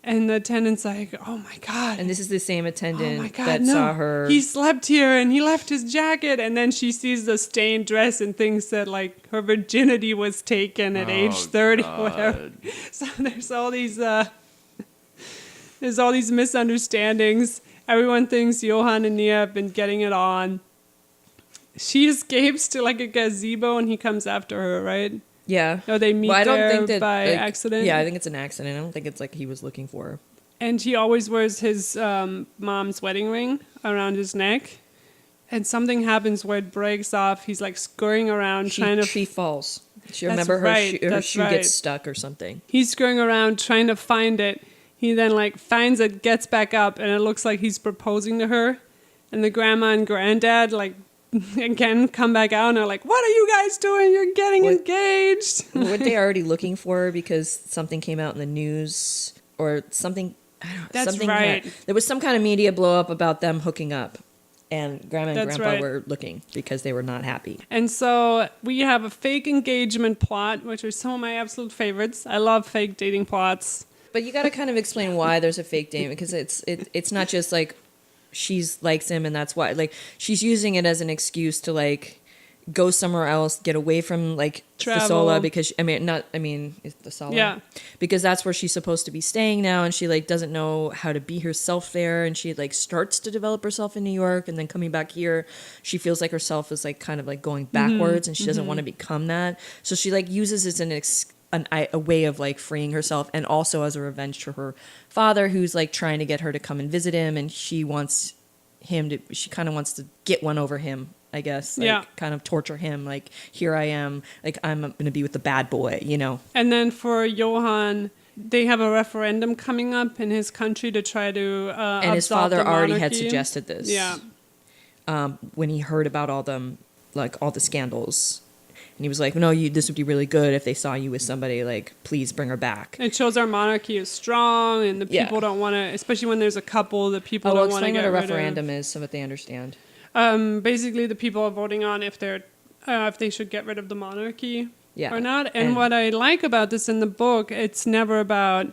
And the attendant's like, oh my God. And this is the same Oh attendant my God, that no. saw her. He slept here and he left his jacket. And then she sees the stained dress and thinks that like her virginity was taken at age 30 or whatever. So there's all these misunderstandings. Everyone thinks Johan and Nia have been getting it on. She escapes to like a gazebo and he comes after her, right? Yeah. No, they meet I don't there think that, by like, accident. Yeah, I think it's an accident. I don't think it's like he was looking for her. And he always wears his mom's wedding ring around his neck. And something happens where it breaks off. He's like scurrying around trying to... She falls. She That's remember her, right, her that's shoe right. gets stuck or something. He's scurrying around trying to find it. He then like finds it, gets back up, and it looks like he's proposing to her. And the grandma and granddad like again come back out and are like, what are you guys doing? You're getting engaged. Were they already looking for her because something came out in the news or something That's something right. there was some kind of media blow up about them hooking up, and Grandma and That's Grandpa right. were looking because they were not happy. And so we have a fake engagement plot, which are some of my absolute favorites. I love fake dating plots. But you got to kind of explain why there's a fake date, because it's not just like she's likes him and that's why, like, she's using it as an excuse to like go somewhere else, get away from like Travel. Fasola, because it's Fasola. Yeah. Because that's where she's supposed to be staying now, and she like doesn't know how to be herself there, and she like starts to develop herself in New York, and then coming back here, she feels like herself is like kind of like going backwards, and she doesn't want to become that. So she like uses it as a way of like freeing herself, and also as a revenge to her father, who's like trying to get her to come and visit him, and she kind of wants to get one over him, I guess. Like, Yeah. kind of torture him. Like, here I am. Like, I'm going to be with the bad boy, you know? And then for Johann, they have a referendum coming up in his country to try to And his absolve father the already had monarchy. suggested this. Yeah. When he heard about all the scandals. And he was like, no, this would be really good if they saw you with somebody. Like, please bring her back. It shows our monarchy is strong, and the Yeah. people don't want to, especially when there's a couple, the people Oh, well, don't want to explain get what a rid of. referendum is so that they understand. Basically, the people are voting on if they should get rid of the monarchy Yeah. or not. And what I like about this in the book, it's never about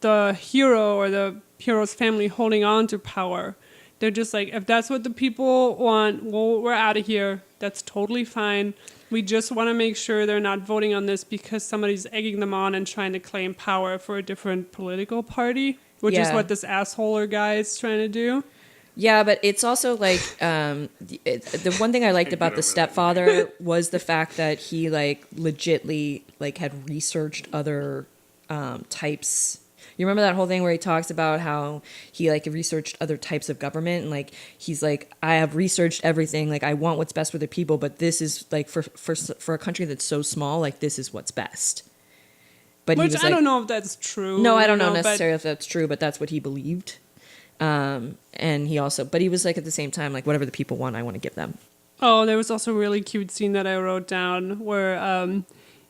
the hero or the hero's family holding on to power. They're just like, if that's what the people want, well, we're out of here. That's totally fine. We just want to make sure they're not voting on this because somebody's egging them on and trying to claim power for a different political party, which is Yeah. what this assholer guy is trying to do. Yeah, but it's also like the one thing I liked about the stepfather was the fact that he like legitly like had researched other types. You remember that whole thing where he talks about how he like researched other types of government, and like he's like, I have researched everything, like I want what's best for the people, but this is like for a country that's so small, like this is what's best. But Which he was I like, don't know if that's true. no, I don't you know but- necessarily if that's true, but that's what he believed. And he also, but he was like at the same time, like whatever the people want, I want to give them. Oh, there was also a really cute scene that I wrote down where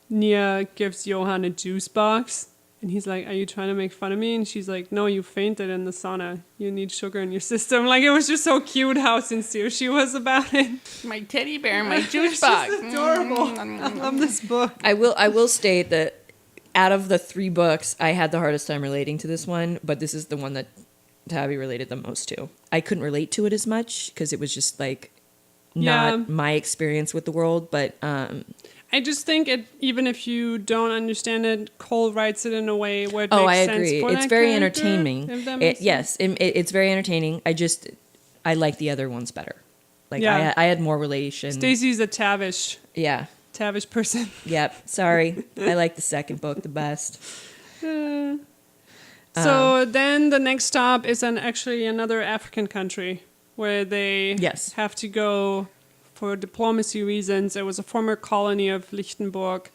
Nia gives Johann a juice box. And he's like, are you trying to make fun of me? And she's like, no, you fainted in the sauna. You need sugar in your system. Like, it was just so cute how sincere she was about it. My teddy bear, my juice It's just adorable. I love this book. I will state that out of the 3 books, I had the hardest time relating to this one, but this is the one that Tabby related the most to. I couldn't relate to it as much because it was just like not Yeah. my experience with the world, but I just think even if you don't understand it, Cole writes it in a way where it oh, makes I sense agree. for It's that very character, entertaining. if that makes sense. It's very entertaining. I like the other ones better. Like Yeah. I had more relation. Stacey's a Tavish person. Yep. Sorry. I like the second book the best. So then the next stop is actually another African country where they Yes. have to go for diplomacy reasons. It was a former colony of Lichtenberg,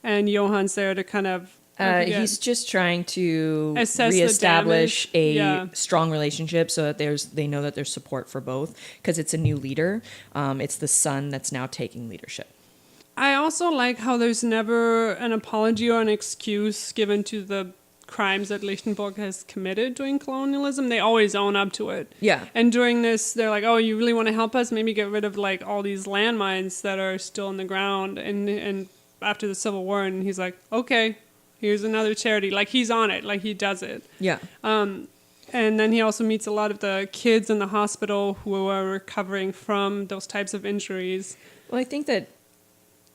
and Johann's there to kind of I forget. He's just trying to Assess the reestablish damage. a Yeah. strong relationship so that they know that there's support for both, because it's a new leader. It's the son that's now taking leadership. I also like how there's never an apology or an excuse given to the crimes that Lichtenberg has committed during colonialism. They always own up to it. Yeah. And during this, they're like, oh, you really want to help us? Maybe get rid of like all these landmines that are still in the ground. And after the Civil War, and he's like, okay, here's another charity. Like, he's on it. Like, he does it. Yeah. And then he also meets a lot of the kids in the hospital who are recovering from those types of injuries. Well, I think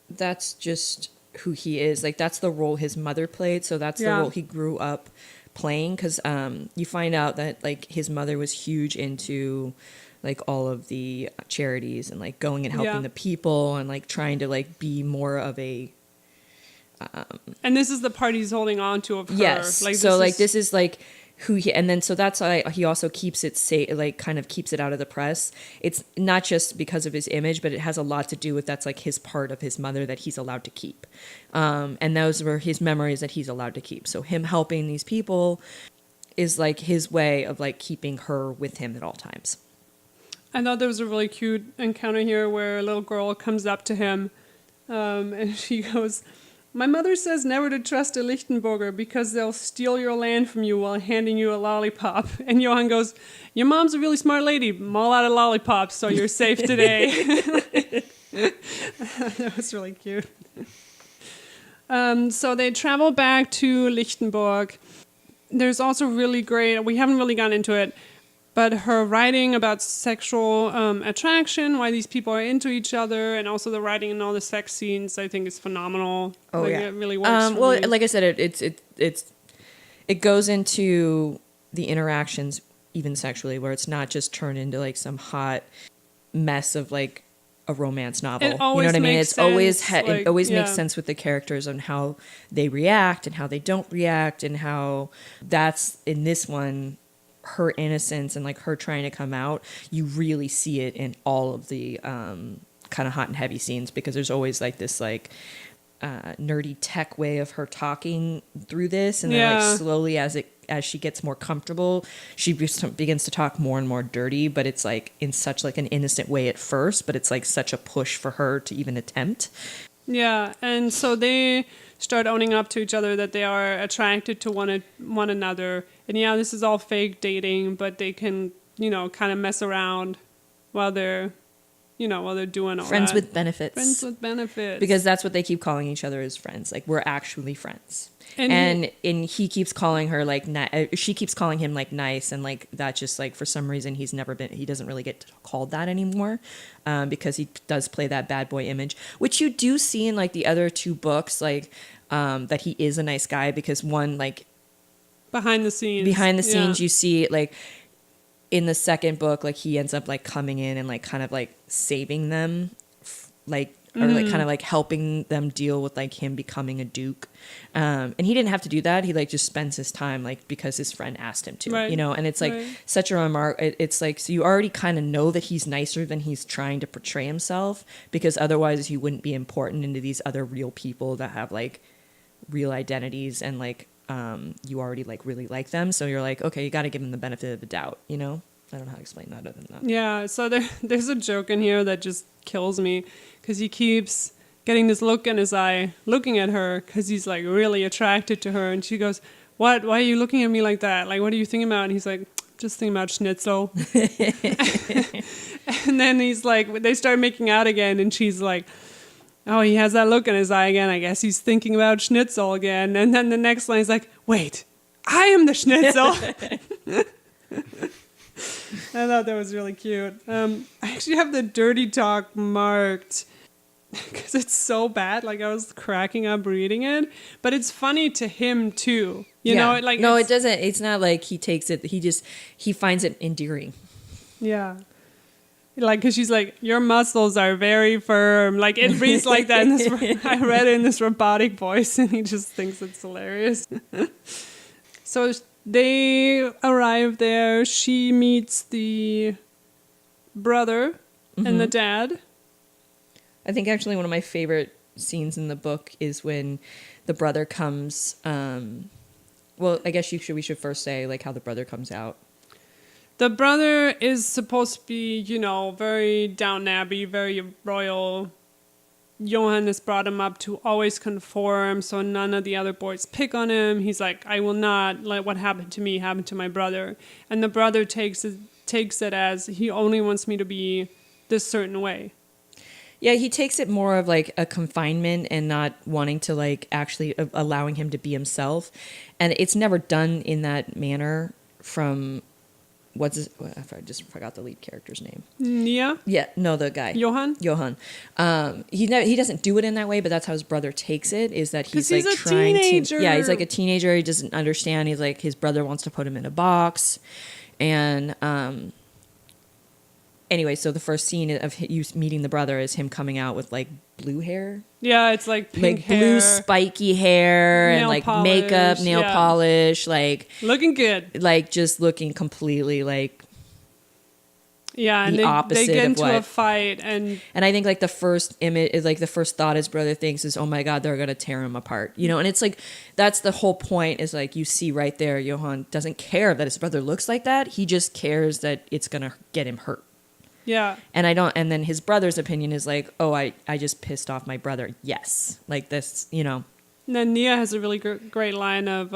that's just who he is. Like, that's the role his mother played, so that's the Yeah. role he grew up playing, because you find out that like his mother was huge into like all of the charities and like going and helping Yeah. the people and like trying to like be more of a And this is the part he's holding on to of her. yes. Like, So like this is like who he, and then so that's why he also keeps it like kind of keeps it out of the press. It's not just because of his image, but it has a lot to do with that's like his part of his mother that he's allowed to keep, and those were his memories that he's allowed to keep. So him helping these people is like his way of like keeping her with him at all times. I thought there was a really cute encounter here where a little girl comes up to him and she goes, My mother says never to trust a Lichtenberger because they'll steal your land from you while handing you a lollipop. And Johann goes, your mom's a really smart lady. I'm all out of lollipops, so you're safe today. That was really cute. So they travel back to Lichtenberg. There's also really great, we haven't really gone into it, but her writing about sexual attraction, why these people are into each other, and also the writing in all the sex scenes, I think is phenomenal. Oh, like, yeah. It really works for Well, me. like I said, it goes into the interactions even sexually, where it's not just turned into like some hot mess of like a romance novel. It You know always what I mean? makes It's always sense, it always yeah. makes sense with the characters on how they react and how they don't react, and how that's in this one, her innocence and like her trying to come out. You really see it in all of the kind of hot and heavy scenes, because there's always like this like nerdy tech way of her talking through this, and then Yeah. like slowly as she gets more comfortable, she begins to talk more and more dirty, but it's like in such like an innocent way at first, but it's like such a push for her to even attempt. Yeah, and so they start owning up to each other that they are attracted to one another. And yeah, this is all fake dating, but they can, kind of mess around while they're doing all Friends that. with benefits. Friends with benefits. Because that's what they keep calling each other, as friends. Like, we're actually friends. And And he keeps calling her like she keeps calling him like nice, and like that just like for some reason he doesn't really get called that anymore, because he does play that bad boy image, which you do see in like the other two books, like that he is a nice guy, because one, like behind the scenes. you see like in the second book, like he ends up like coming in and like kind of like saving them, like, or like kind of like helping them deal with like him becoming a duke, and he didn't have to do that. He like just spends his time like because his friend asked him to, Right. and it's like Right. such a remark. It's like, so you already kind of know that he's nicer than he's trying to portray himself, because otherwise he wouldn't be important into these other real people that have like real identities, and like you already like really like them, so you're like, okay, you got to give him the benefit of the doubt, I don't know how to explain that other than that. Yeah, so there's a joke in here that just kills me, because he keeps getting this look in his eye, looking at her, because he's like really attracted to her, and she goes, "What? Why are you looking at me like that? Like, what are you thinking about?" And he's like, "Just thinking about schnitzel." And then he's like, they start making out again, and she's like, "Oh, he has that look in his eye again. I guess he's thinking about schnitzel again." And then the next line is like, "Wait, I am the schnitzel." I thought that was really cute. I actually have the dirty talk marked because it's so bad. Like, I was cracking up reading it, but it's funny to him too. You know, like, no, it's- it doesn't. It's not like he takes it. He finds it endearing. Yeah. Like, because she's like, your muscles are very firm. Like, it reads like that. In this, I read it in this robotic voice, and he just thinks it's hilarious. So they arrive there. She meets the brother and the dad. I think actually one of my favorite scenes in the book is when the brother comes. Well, I guess we should first say like how the brother comes out. The brother is supposed to be, very Downton Abbey, very royal. Johann has brought him up to always conform, so none of the other boys pick on him. He's like, I will not let what happened to me happen to my brother. And the brother takes it as he only wants me to be this certain way. Yeah, he takes it more of like a confinement and not wanting to like actually allowing him to be himself. And it's never done in that manner from I just forgot the lead character's name. Yeah? Yeah, no, the guy. Johann? Johann. He doesn't do it in that way, but that's how his brother takes it. Is that he's 'Cause like he's a trying teenager. to? Yeah, he's like a teenager. He doesn't understand. He's like his brother wants to put him in a box, and anyway, so the first scene of you meeting the brother is him coming out with like blue hair, Yeah, it's like pink like hair. blue spiky hair, and Nail like polish, makeup, nail yeah. polish, like Looking good. just looking completely like. Yeah, and the they opposite get of into what- a fight, and And I think like the first image is like the first thought his brother thinks is, oh my God, they're going to tear him apart. And it's like, that's the whole point is like, you see right there, Johann doesn't care that his brother looks like that. He just cares that it's going to get him hurt. yeah. And then his brother's opinion is like, oh, I just pissed off my brother. Yes. Like this, And then Nia has a really great line of,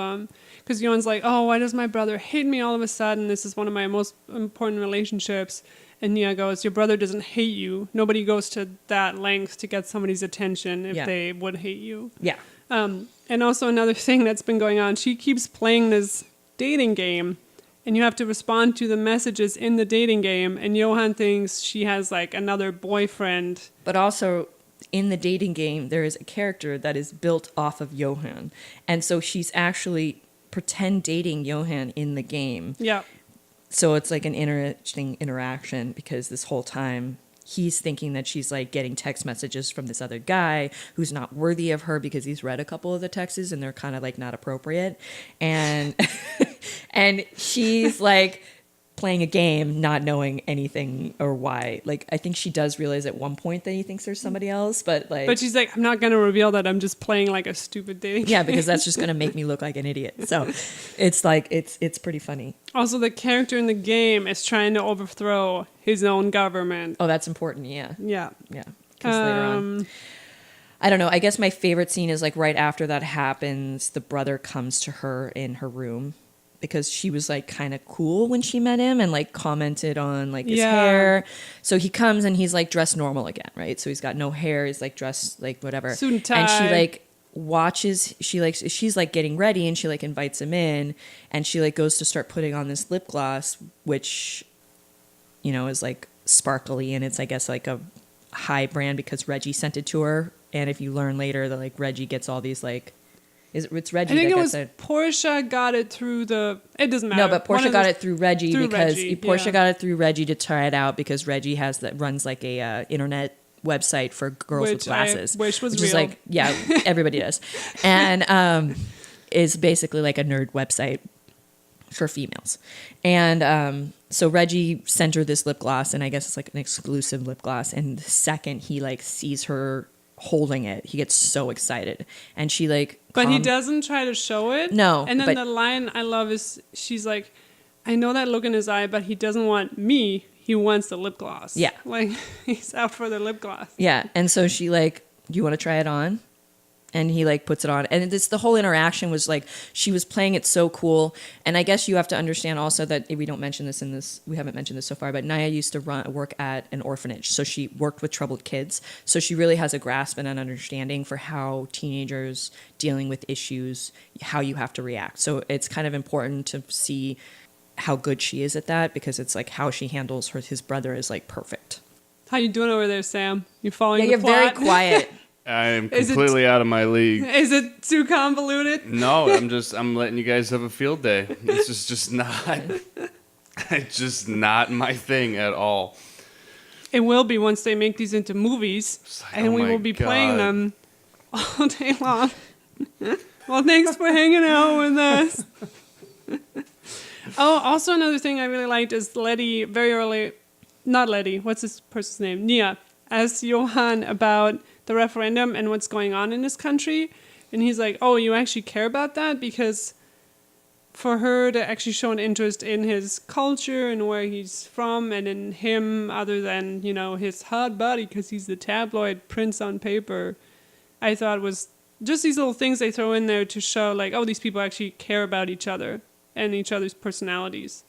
because Yohan's like, oh, why does my brother hate me all of a sudden? This is one of my most important relationships. And Nia goes, your brother doesn't hate you. Nobody goes to that length to get somebody's attention if they would hate you. Yeah. And also another thing that's been going on, she keeps playing this dating game, and you have to respond to the messages in the dating game, and Yohan thinks she has like another boyfriend. But also in the dating game, there is a character that is built off of Yohan. And so she's actually pretend dating Yohan in the game. Yeah. So it's like an interesting interaction because this whole time he's thinking that she's like getting text messages from this other guy who's not worthy of her because he's read a couple of the texts and they're kind of like not appropriate. And and she's like playing a game, not knowing anything or why. Like, I think she does realize at one point that he thinks there's somebody else, but like... But she's like, I'm not going to reveal that. I'm just playing like a stupid dating Yeah, game. because that's just going to make me look like an idiot. So it's like, it's pretty funny. Also, the character in the game is trying to overthrow his own government. Oh, that's important. Yeah. Yeah. Yeah. Because later on... I don't know. I guess my favorite scene is like right after that happens, the brother comes to her in her room because she was like kind of cool when she met him and like commented on like his hair. So he comes and he's like dressed normal again, right? So he's got no hair. He's like dressed like whatever. Suit and tie. And she like watches, she's like getting ready and she like invites him in and she like goes to start putting on this lip gloss, which, you know, is like sparkly and it's, I guess, like a high brand because Reggie sent it to her. And if you learn later that like Reggie gets all these like, it's Reggie. I think that it gets was it. Portia got it through the. It doesn't matter. No, but Portia got it through Reggie because Portia yeah. got it through Reggie to try it out because Reggie runs like a internet website for girls with glasses, which was which real. is like everybody does, and is basically like a nerd website for females, and so Reggie sent her this lip gloss, and I guess it's like an exclusive lip gloss, and the second he like sees her holding it, he gets so excited, and she like. But he doesn't try to show it. No. And then the line I love is she's like, I know that look in his eye, but he doesn't want me. He wants the lip gloss. Yeah. Like, he's out for the lip gloss. Yeah. And so she like, do you want to try it on? And he like puts it on. And the whole interaction was like, she was playing it so cool. And I guess you have to understand also that we don't mention this we haven't mentioned this so far, but Naya used to work at an orphanage. So she worked with troubled kids. So she really has a grasp and an understanding for how teenagers dealing with issues, how you have to react. So it's kind of important to see how good she is at that because it's like how she handles his brother is like perfect. How you doing over there, Sam? You following Yeah, the you're plot? very quiet. I am completely out of my league. Is it too convoluted? No, I'm letting you guys have a field day. This is just not, it's just not my thing at all. It will be once they make these into movies, like, and oh we my will be playing God. them all day long. Well, thanks for hanging out with us. Oh, also another thing I really liked is Letty very early, not Letty, what's this person's name? Nia, asked Yohan about the referendum and what's going on in this country. And he's like, oh, you actually care about that? Because for her to actually show an interest in his culture and where he's from and in him other than, you know, his hot body because he's the tabloid prince on paper, I thought was just these little things they throw in there to show like, oh, these people actually care about each other and each other's personalities.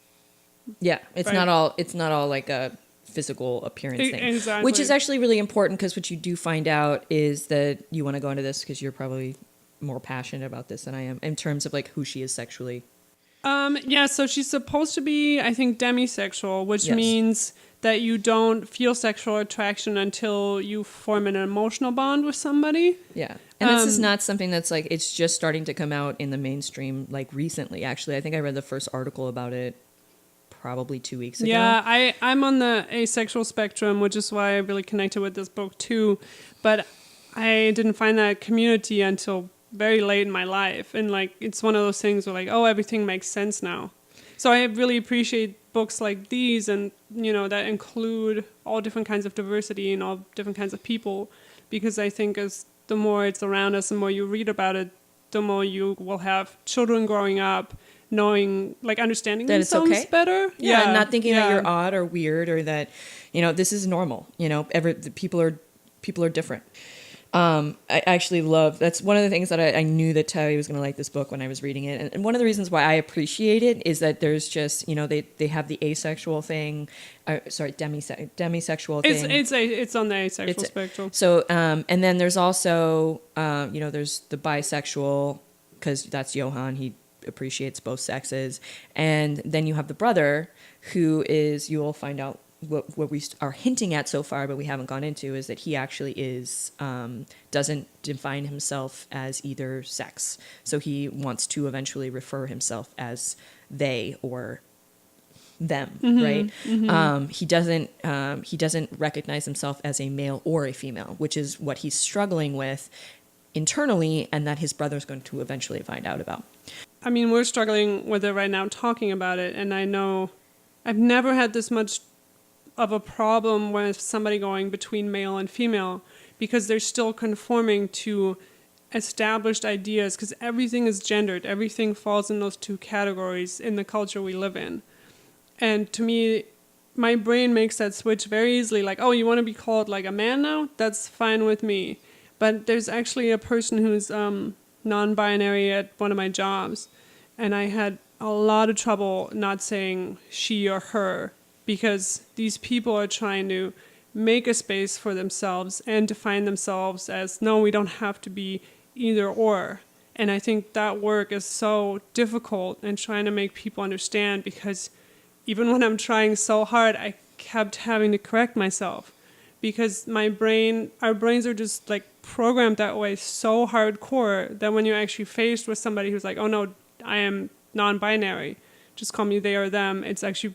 Yeah, it's Right. not all like a physical appearance thing, Exactly. which is actually really important because what you do find out is that you want to go into this because you're probably more passionate about this than I am in terms of like who she is sexually. Yeah, so she's supposed to be, I think, demisexual, which Yes. means that you don't feel sexual attraction until you form an emotional bond with somebody. Yeah. And this is not something that's like, it's just starting to come out in the mainstream like recently. Actually, I think I read the first article about it probably 2 weeks ago. Yeah, I'm on the asexual spectrum, which is why I really connected with this book too. But I didn't find that community until very late in my life. And like, it's one of those things where like, oh, everything makes sense now. So I really appreciate books like these and, you know, that include all different kinds of diversity and all different kinds of people. Because I think as the more it's around us, the more you read about it, the more you will have children growing up knowing, like understanding That it's themselves okay. better. Yeah, and not thinking that you're odd or weird or that, you know, this is normal. You know, the people are different. I actually love, that's one of the things that I knew that Terry was going to like this book when I was reading it. And one of the reasons why I appreciate it is that there's just, they have the asexual thing, demisexual thing. It's on the asexual spectrum. So, and then there's also, there's the bisexual, because that's Johann. He appreciates both sexes. And then you have the brother, who is, you'll find out what we are hinting at so far, but we haven't gone into, is that he actually is, doesn't define himself as either sex. So he wants to eventually refer himself as they or them, right? He doesn't recognize himself as a male or a female, which is what he's struggling with internally, and that his brother's going to eventually find out about. I mean, we're struggling with it right now, talking about it, and I know I've never had this much of a problem with somebody going between male and female, because they're still conforming to established ideas, because everything is gendered. Everything falls in those two categories in the culture we live in. And to me, my brain makes that switch very easily. Like, oh, you want to be called like a man now? That's fine with me. But there's actually a person who's non-binary at one of my jobs, and I had a lot of trouble not saying she or her, because these people are trying to make a space for themselves and define themselves as, no, we don't have to be either or. And I think that work is so difficult, and trying to make people understand, because even when I'm trying so hard, I kept having to correct myself, because our brains are just like programmed that way so hardcore that when you're actually faced with somebody who's like, oh no, I am non-binary, just call me they or them, it's actually,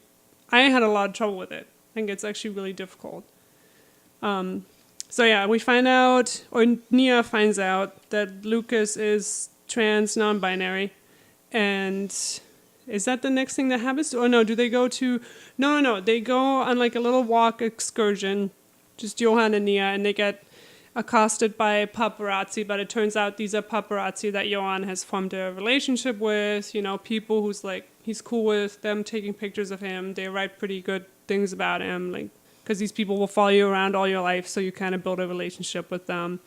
I had a lot of trouble with it. I think it's actually really difficult. So yeah, we find out, or Nia finds out, that Lucas is trans, non-binary, and is that the next thing that happens? Or no, do they go to, no, they go on like a little walk excursion, just Johann and Nia, and they get accosted by paparazzi, but it turns out these are paparazzi that Johann has formed a relationship with, people who's like, he's cool with them taking pictures of him. They write pretty good things about him, like, because these people will follow you around all your life, so you kind of build a relationship with them.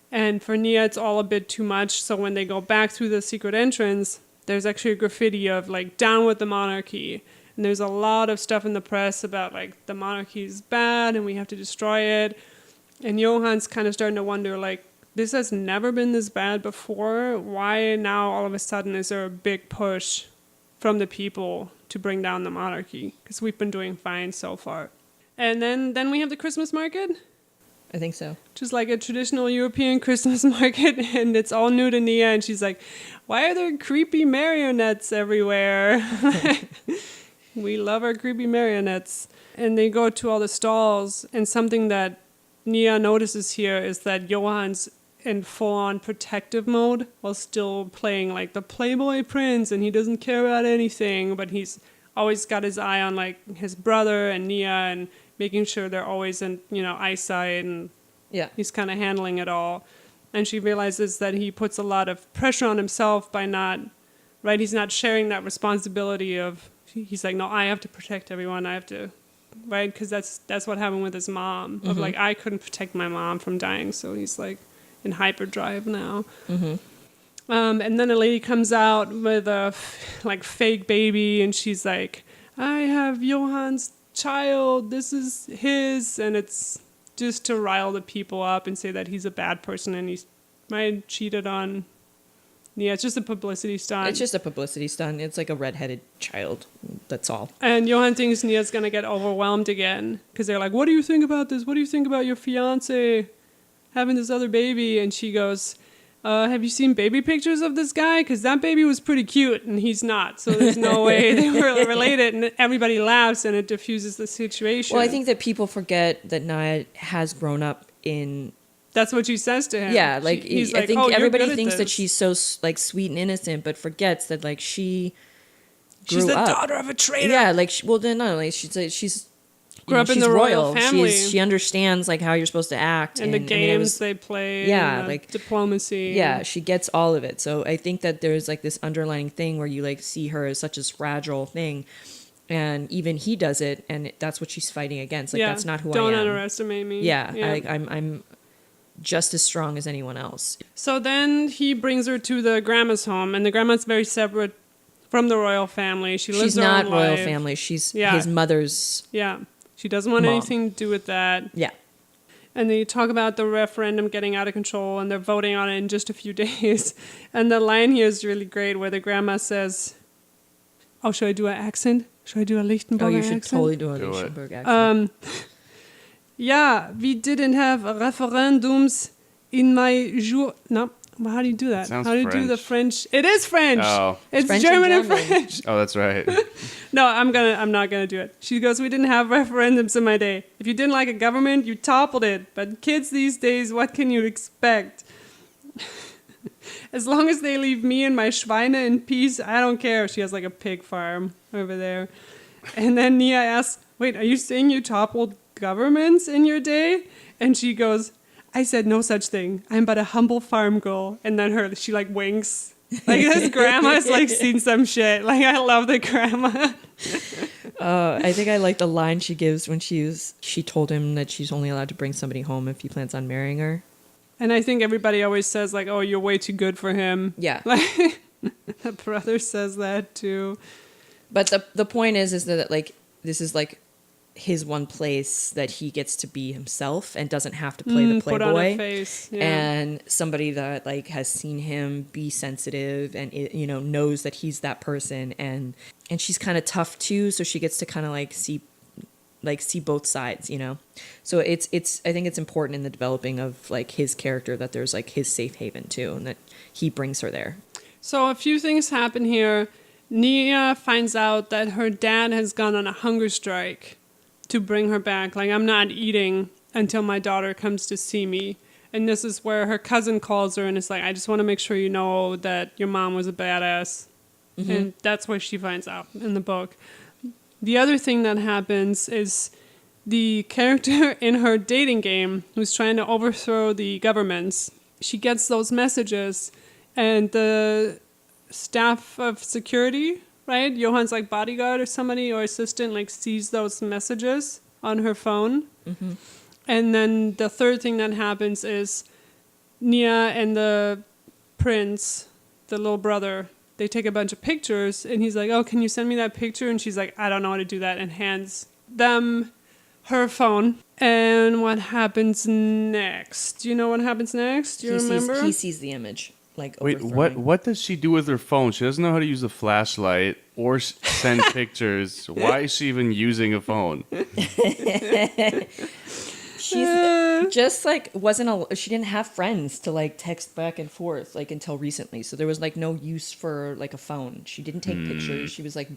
And for Nia, it's all a bit too much, so when they go back through the secret entrance, there's actually a graffiti of, like, down with the monarchy. And there's a lot of stuff in the press about, like, the monarchy is bad and we have to destroy it. And Johann's kind of starting to wonder, like, this has never been this bad before. Why now all of a sudden is there a big push from the people to bring down the monarchy? Because we've been doing fine so far. And then we have the Christmas market. I think so. Just like a traditional European Christmas market, and it's all new to Nia, and she's like, why are there creepy marionettes everywhere? We love our creepy marionettes. And they go to all the stalls, and something that Nia notices here is that Johann's in full-on protective mode while still playing like the Playboy Prince, and he doesn't care about anything, but he's always got his eye on like his brother and Nia, and making sure they're always in, eyesight, and Yeah. he's kind of handling it all. And she realizes that he puts a lot of pressure on himself by he's not sharing that responsibility of, he's like, no, I have to protect everyone, I have to, right? Because that's what happened with his mom, of like, I couldn't protect my mom from dying, so he's like in hyperdrive now. And then a lady comes out with a fake baby, and she's like, I have Johann's child, this is his, and it's just to rile the people up and say that he's a bad person and he's might have cheated on. Yeah, it's just a publicity stunt. It's just a publicity stunt. It's like a redheaded child. That's all. And Johann thinks Nia's gonna get overwhelmed again, because they're like, what do you think about this? What do you think about your fiance having this other baby? And she goes, have you seen baby pictures of this guy? Because that baby was pretty cute, and he's not. So there's no way they were related. And everybody laughs, and it diffuses the situation. Well, I think that people forget that Nia has grown up in... That's what she says to him. Yeah, like, He's I like, think oh, everybody you're good at thinks that this. she's so, like, sweet and innocent, but forgets that, like, she's the daughter of a traitor. Yeah, like, then not only she's grew up in she's the royal royal. family. She understands like how you're supposed to act and the games they play. Yeah, and like diplomacy. Yeah, she gets all of it. So I think that there's like this underlying thing where you like see her as such a fragile thing, and even he does it, and that's what she's fighting against. Like that's not who I am. Don't underestimate me. Yeah, yeah. I'm just as strong as anyone else. So then he brings her to the grandma's home, and the grandma's very separate from the royal family. She lives She's her not own royal life. family. She's Yeah. his mother's. Yeah. She doesn't want Mom. anything to do with that. Yeah. And they talk about the referendum getting out of control, and they're voting on it in just a few days. And the line here is really great, where the grandma says, "Oh, should I do an accent? Should I do a Lichtenberger Oh, you should accent? totally do a Do it. Lichtenberg accent. Yeah, we didn't have referendums in my no. Well, how do you do that? Sounds How do you do the French? It is French. Oh. It's French German and and German. French. Oh, that's right. No, I'm not gonna do it. She goes, "We didn't have referendums in my day. If you didn't like a government, you toppled it. But kids these days, what can you expect? As long as they leave me and my Schweine in peace, I don't care." She has like a pig farm over there. And then Nia asks, "Wait, are you saying you toppled governments in your day?" And she goes, "I said no such thing. I'm but a humble farm girl." And then she like winks. Like this grandma's like seen some shit. Like I love the grandma. I think I like the line she gives when she told him that she's only allowed to bring somebody home if he plans on marrying her. And I think everybody always says like, "Oh, you're way too good for him." Yeah. Like the brother says that too. But the point is that like this is like his one place that he gets to be himself and doesn't have to play the Put on a playboy. face. Yeah. And somebody that like has seen him be sensitive and knows that he's that person, and she's kind of tough too, so she gets to kind of like see both sides, so it's I think it's important in the developing of like his character that there's like his safe haven too, and that he brings her there. So a few things happen here. Nia finds out that her dad has gone on a hunger strike to bring her back. Like, "I'm not eating until my daughter comes to see me." And this is where her cousin calls her and is like, "I just want to make sure you know that your mom was a badass." Mm-hmm. And that's what she finds out in the book. The other thing that happens is the character in her dating game who's trying to overthrow the governments, she gets those messages, and the staff of security, right? Johann's like bodyguard or somebody or assistant like sees those messages on her phone. Mm-hmm. And then the third thing that happens is Nia and the prince, the little brother, they take a bunch of pictures and he's like, "Oh, can you send me that picture?" And she's like, "I don't know how to do that," and hands them her phone. And what happens next? Do you know what happens next? Do you remember? He sees the image. Like Wait, overthrowing. what does she do with her phone? She doesn't know how to use a flashlight or send pictures. Why is she even using a phone? She's just like she didn't have friends to like text back and forth like until recently, so there was like no use for like a phone. She didn't take pictures. She was like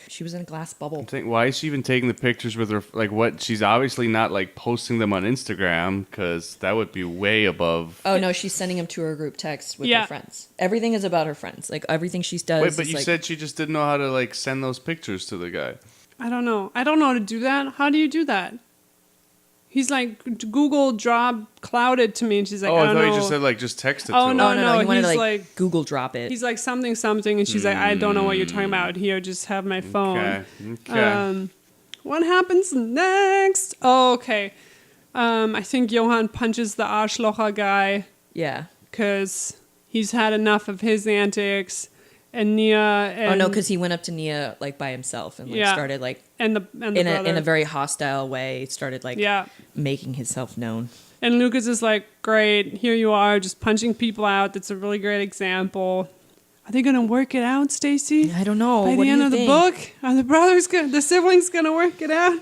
she was in a glass bubble. Why is she even taking the pictures with her? Like, what? She's obviously not like posting them on Instagram because that would be way above. Oh no, she's sending them to her group text with Yeah. her friends. Everything is about her friends. Like everything she does. Wait, but is you like, said she just didn't know how to like send those pictures to the guy. I don't know. I don't know how to do that. How do you do that? He's like, "Google drop clouded to me," and she's like, Oh, "I I don't thought know." you just said like just text it Oh, to no, him. no, he wanted he's to like- Google drop it. He's like something, and she's like, "I don't know what you're talking about. Here, just have my phone." Okay. What happens next? Oh, okay. I think Johann punches the Arschlocher guy Yeah. because he's had enough of his antics, and Nia and Oh no, because he went up to Nia like by himself and like Yeah. started like and the in brother. a very hostile way started like yeah. making himself known. And Lucas is like, "Great, here you are, just punching people out. That's a really great example." Are they gonna work it out, Stacy? I don't know. By what the do end you of the think? book, are the siblings gonna work it out?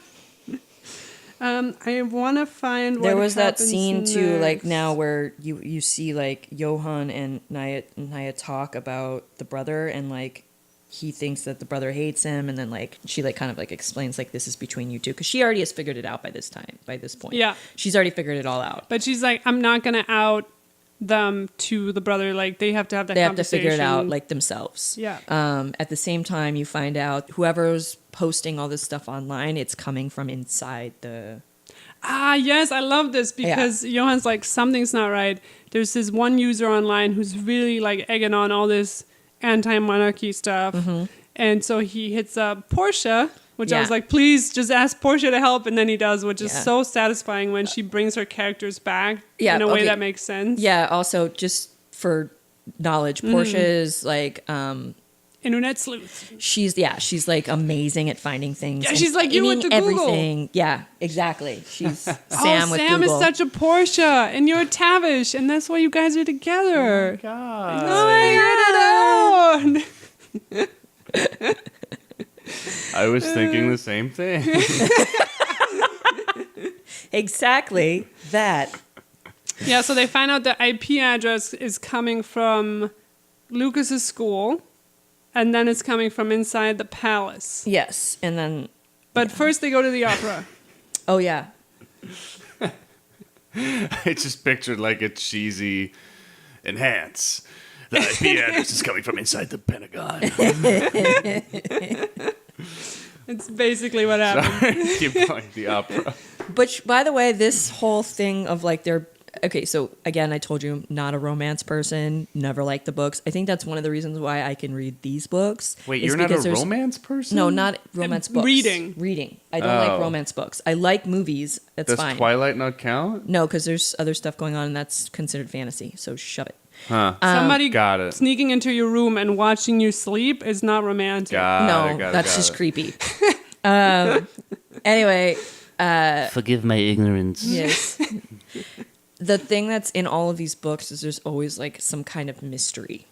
I want to find. There what was that happens scene too, like next. now where you see like Johann and Naya talk about the brother, and like he thinks that the brother hates him, and then like she like kind of like explains like this is between you two, because she already has figured it out by this point. Yeah. She's already figured it all out. But she's like, "I'm not gonna out them to the brother. Like they have to have that. They have to conversation. figure it out like themselves. Yeah. At the same time, you find out whoever's posting all this stuff online, it's coming from inside the. Ah, yes, I love this because Johann's like, something's not right. There's this one user online who's really like egging on all this anti-monarchy stuff. Mm-hmm. And so he hits up Portia, which I was Yeah. like, please just ask Portia to help, and then he does, which is Yeah. so satisfying when she brings her characters back Yeah, in a way okay. that makes sense. Yeah. Also, just for knowledge, Portia is like Internet sleuth. she's like amazing at finding things. Yeah, and she's like you finding went to Google. everything. Yeah, exactly. She's Sam oh, with Sam Google. is such a Portia, and you're a Tavish, and that's why you guys are together. God. Oh, my God. I was thinking the same thing. Exactly that. Yeah, so they find out the IP address is coming from Lucas's school, and then it's coming from inside the palace. Yes, and then But first they go to the opera. oh yeah, I just pictured like a cheesy enhance. The IP address is coming from inside the Pentagon. It's basically what happened. Keep going. The opera. but by the way, this whole thing of like they're okay. So again, I told you, not a romance person. Never liked the books. I think that's one of the reasons why I can read these books. Wait, is you're not because a there's- romance person? No, not romance books. Reading. I don't like Oh. romance books. I like movies. That's Does fine. Twilight not count? No, because there's other stuff going on, and that's considered fantasy. So shove it. Huh. Somebody Got it. sneaking into your room and watching you sleep is not romantic. No, that's just creepy. Anyway, Forgive my ignorance. yes. The thing that's in all of these books is there's always like some kind of mystery.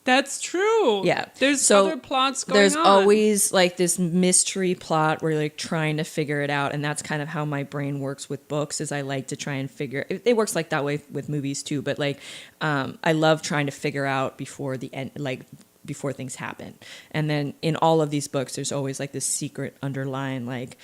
That's true. Yeah. There's So other plots going There's on. always like this mystery plot where you're like trying to figure it out, and that's kind of how my brain works with books. Is I like to try and figure. It works like that way with movies too, but like I love trying to figure out before the end, like before things happen. And then in all of these books, there's always like this secret underlying like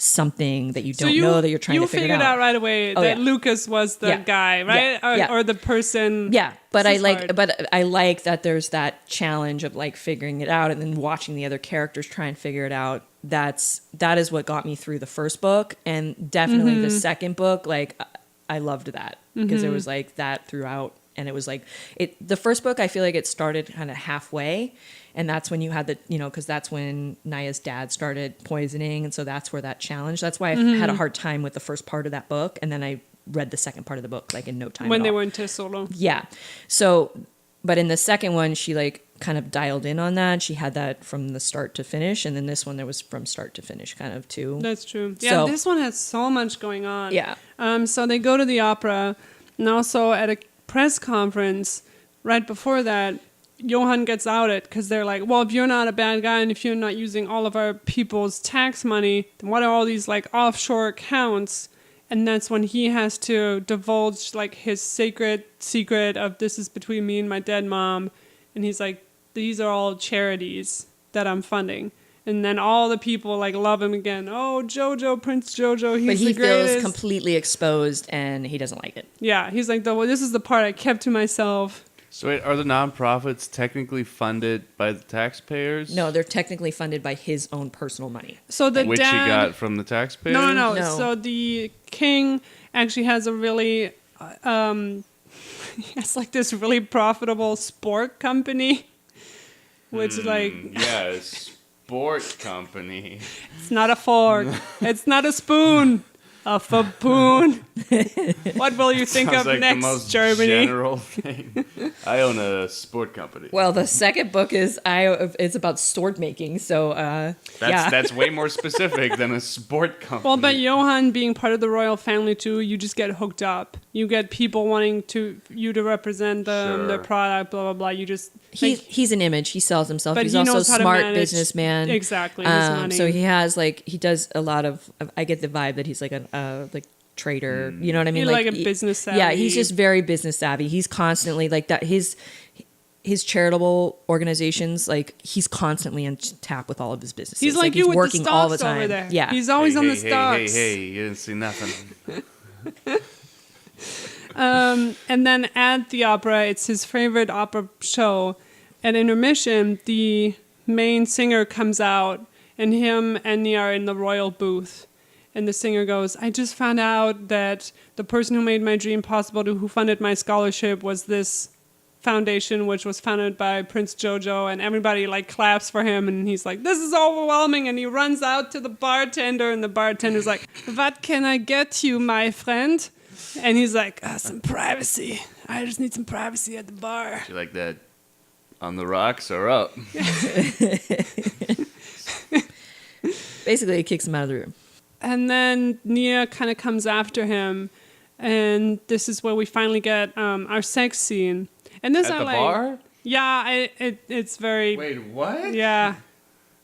something that you don't know that you're trying to figure figured out right away Oh, that yeah. Lucas was the Yeah. guy, right? Yeah. Yeah. Or the person. Yeah, but This I is like, hard. but I like that there's that challenge of like figuring it out, and then watching the other characters try and figure it out. That is what got me through the first book, and definitely Mm-hmm. the second book. Like, I loved that because it was like that throughout, and it was like it. The first book, I feel like it started kind of halfway, and that's when you had the because that's when Naya's dad started poisoning, and so that's where that challenge. That's why I Mm-hmm. had a hard time with the first part of that book, and then I read the second part of the book like in no time. When at they all. were in Tesoro. Yeah. So, but in the second one, she like kind of dialed in on that. She had that from the start to finish, and then this one there was from start to finish kind of too. That's true. Yeah, So- this one has so much going on. Yeah. So they go to the opera, and also at a press conference right before that, Johann gets outed because they're like, well, if you're not a bad guy and if you're not using all of our people's tax money, then what are all these like offshore accounts? And that's when he has to divulge like his sacred secret of this is between me and my dead mom. And he's like, these are all charities that I'm funding. And then all the people like love him again. Oh, Jojo, Prince Jojo, he's But he the greatest. feels completely exposed, and he doesn't like it. Yeah, he's like, well, this is the part I kept to myself. So wait, are the nonprofits technically funded by the taxpayers? No, they're technically funded by his own personal money. So the Which dad, he got from the taxpayers? no. No. So the king actually has a really, he has like this really profitable sport company, which like Yeah, a sport company. it's not a fork, it's not a spoon, a fapoon. What will you think Sounds of like next, the most Germany? general thing. I own a sport company. Well, the second book is it's about sword making. So That's way more specific than a sport company. Well, but Johann being part of the royal family too, you just get hooked up. You get people wanting you to represent them, their Sure. product, blah blah blah. You just he's an image. He sells himself. But He's he also a knows how to smart manage- businessman. exactly, his money. So he has like he does a lot of. I get the vibe that he's like a like trader. You know what I mean? He's like a business Yeah, he's savvy. just very business savvy. He's constantly like that. His charitable organizations, like he's constantly on tap with all of his businesses. he's like you with working the all the stocks time. over there. Yeah, he's always on the hey, stocks. hey, you didn't see nothing. And then at the opera, it's his favorite opera show. At intermission, the main singer comes out, and him and Nia are in the royal booth. And the singer goes, I just found out that the person who made my dream possible, who funded my scholarship, was this Foundation, which was founded by Prince Jojo, and everybody like claps for him, and he's like, "This is overwhelming," and he runs out to the bartender, and the bartender's like, "What can I get you, my friend?" And he's like, "Some privacy. I just need some privacy at the bar." You like that? On the rocks or up? Basically, it kicks him out of the room. And then Nia kind of comes after him, and this is where we finally get our sex scene. And this At I the like. bar? Yeah, it's very. Wait, what? Yeah.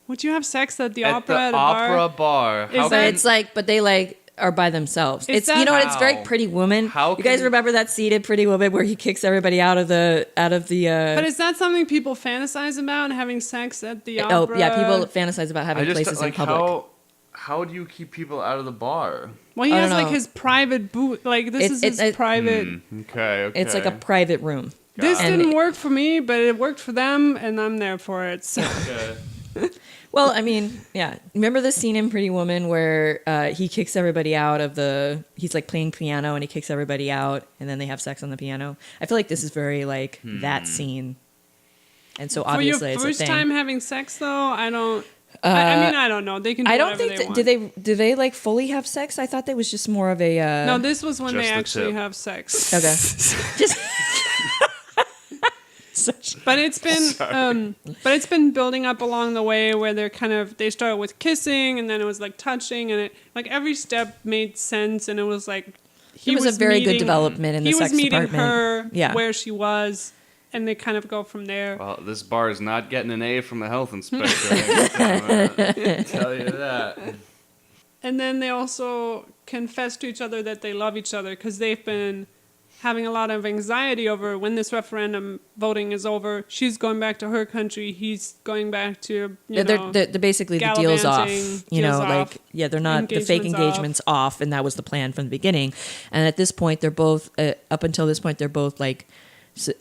Would you have sex at the At opera the at a opera bar. Is How that- But it's like, but they like are by themselves. Is It's that- you know what? It's very How? Pretty Woman. How You guys can- remember that scene in Pretty Woman where he kicks everybody out of the But is that something people fantasize about, having sex at the Oh opera? yeah, people fantasize about having I just places like in public. how do you keep people out of the bar? Well, he I has don't like know. his private booth. Like this is his It- private. Okay. It's like a private room. This And- didn't work for me, but it worked for them, and I'm there for it. So Okay. Well, I mean, yeah. Remember the scene in Pretty Woman where he kicks everybody out of the. He's like playing piano and he kicks everybody out, and then they have sex on the piano. I feel like this is very like that scene, and so for your obviously it's a first thing. time having sex, though, I don't. I mean, I don't know. They can. Do I don't whatever think they that, want. do they like fully have sex? I thought that was just more of a No, this was when Just they the actually tip. have sex. okay. Just But it's been building up along the way where they started with kissing, and then it was like touching, and it like every step made sense, and it was like it was a very good development in the he sex was meeting department. her Yeah. where she was, and they kind of go from there. Well, this bar is not getting an A from the health inspector. I can tell you that. And then they also confess to each other that they love each other because they've been having a lot of anxiety over when this referendum voting is over. She's going back to her country. He's going back to, they're basically the deal's off. gallivanting, You know, deal's like off, yeah, they're not the fake engagement's engagements off, and that was the plan from the beginning. And at this point, they're both up until this point, they're both like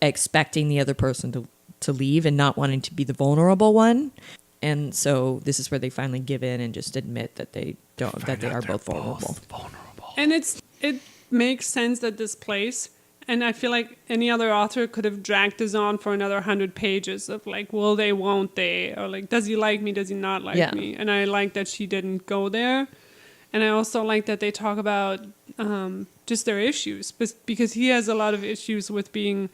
expecting the other person to leave and not wanting to be the vulnerable one. And so this is where they finally give in and just admit that they are both vulnerable. And it makes sense at this place. And I feel like any other author could have dragged this on for another 100 pages of like, will they, won't they? Or like, does he like me? Does he not like Yeah. me? And I like that she didn't go there. And I also like that they talk about just their issues, because he has a lot of issues with being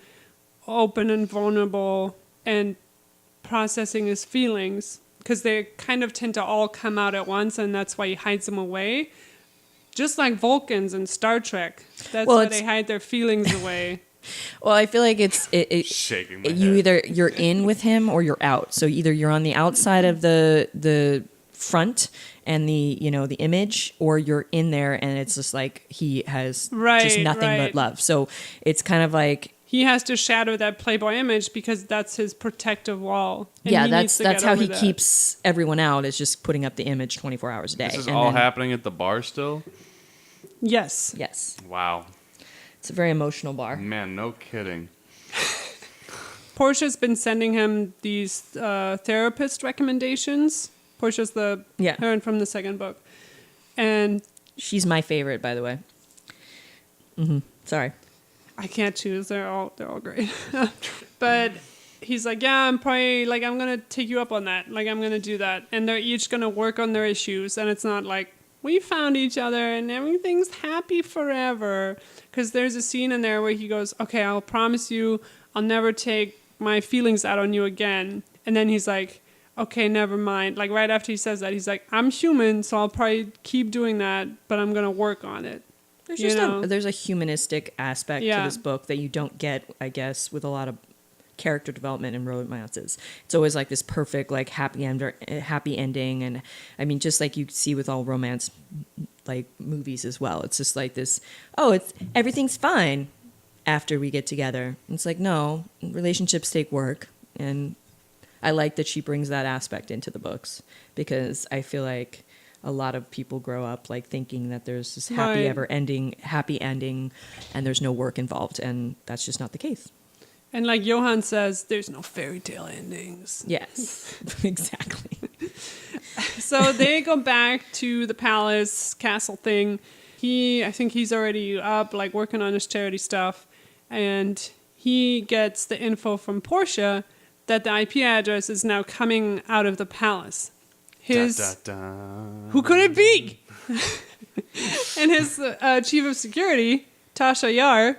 open and vulnerable and processing his feelings, because they kind of tend to all come out at once, and that's why he hides them away. Just like Vulcans in Star Trek. That's Well, why it's- they hide their feelings away. Well, I feel like Shaking my you head. you're in with him or you're out. So either you're on the outside of the front and the the image, or you're in there and it's just like he has just Right, nothing right. but love. So it's kind of like He has to shatter that Playboy image because that's his protective wall. And yeah, he needs to that's get how over he that. keeps everyone out, is just putting up the image 24 hours a day. This is And all then- happening at the bar still? Yes. Yes, Wow. it's a very emotional bar. Man, no kidding. Portia's been sending him these therapist recommendations. Portia's the Yeah. heroine from the second book. And She's my favorite, by the way. Sorry. I can't choose. They're all great. But he's like, yeah, I'm gonna take you up on that. Like, I'm gonna do that. And they're each gonna work on their issues. And it's not like we found each other and everything's happy forever. Because there's a scene in there where he goes, okay, I'll promise you, I'll never take my feelings out on you again. And then he's like, okay, never mind. Like right after he says that, he's like, I'm human, so I'll probably keep doing that, but I'm gonna work on it. There's You just know? there's a humanistic aspect to Yeah. this book that you don't get, I guess, with a lot of character development in romances. It's always like this perfect, like happy ending, and I mean, just like you see with all romance, like movies as well. It's just like this. Oh, everything's fine after we get together. It's like no, relationships take work, and I like that she brings that aspect into the books, because I feel like a lot of people grow up like thinking that there's this happy ending, and there's no work involved, and that's just not the case. And like Johan says, there's no fairy tale endings. Yes, exactly. So they go back to the palace castle thing. I think he's already up, like working on his charity stuff, and he gets the info from Portia that the IP address is now coming out of the palace. His Da, da, da. who could it be? And his chief of security, Tasha Yar,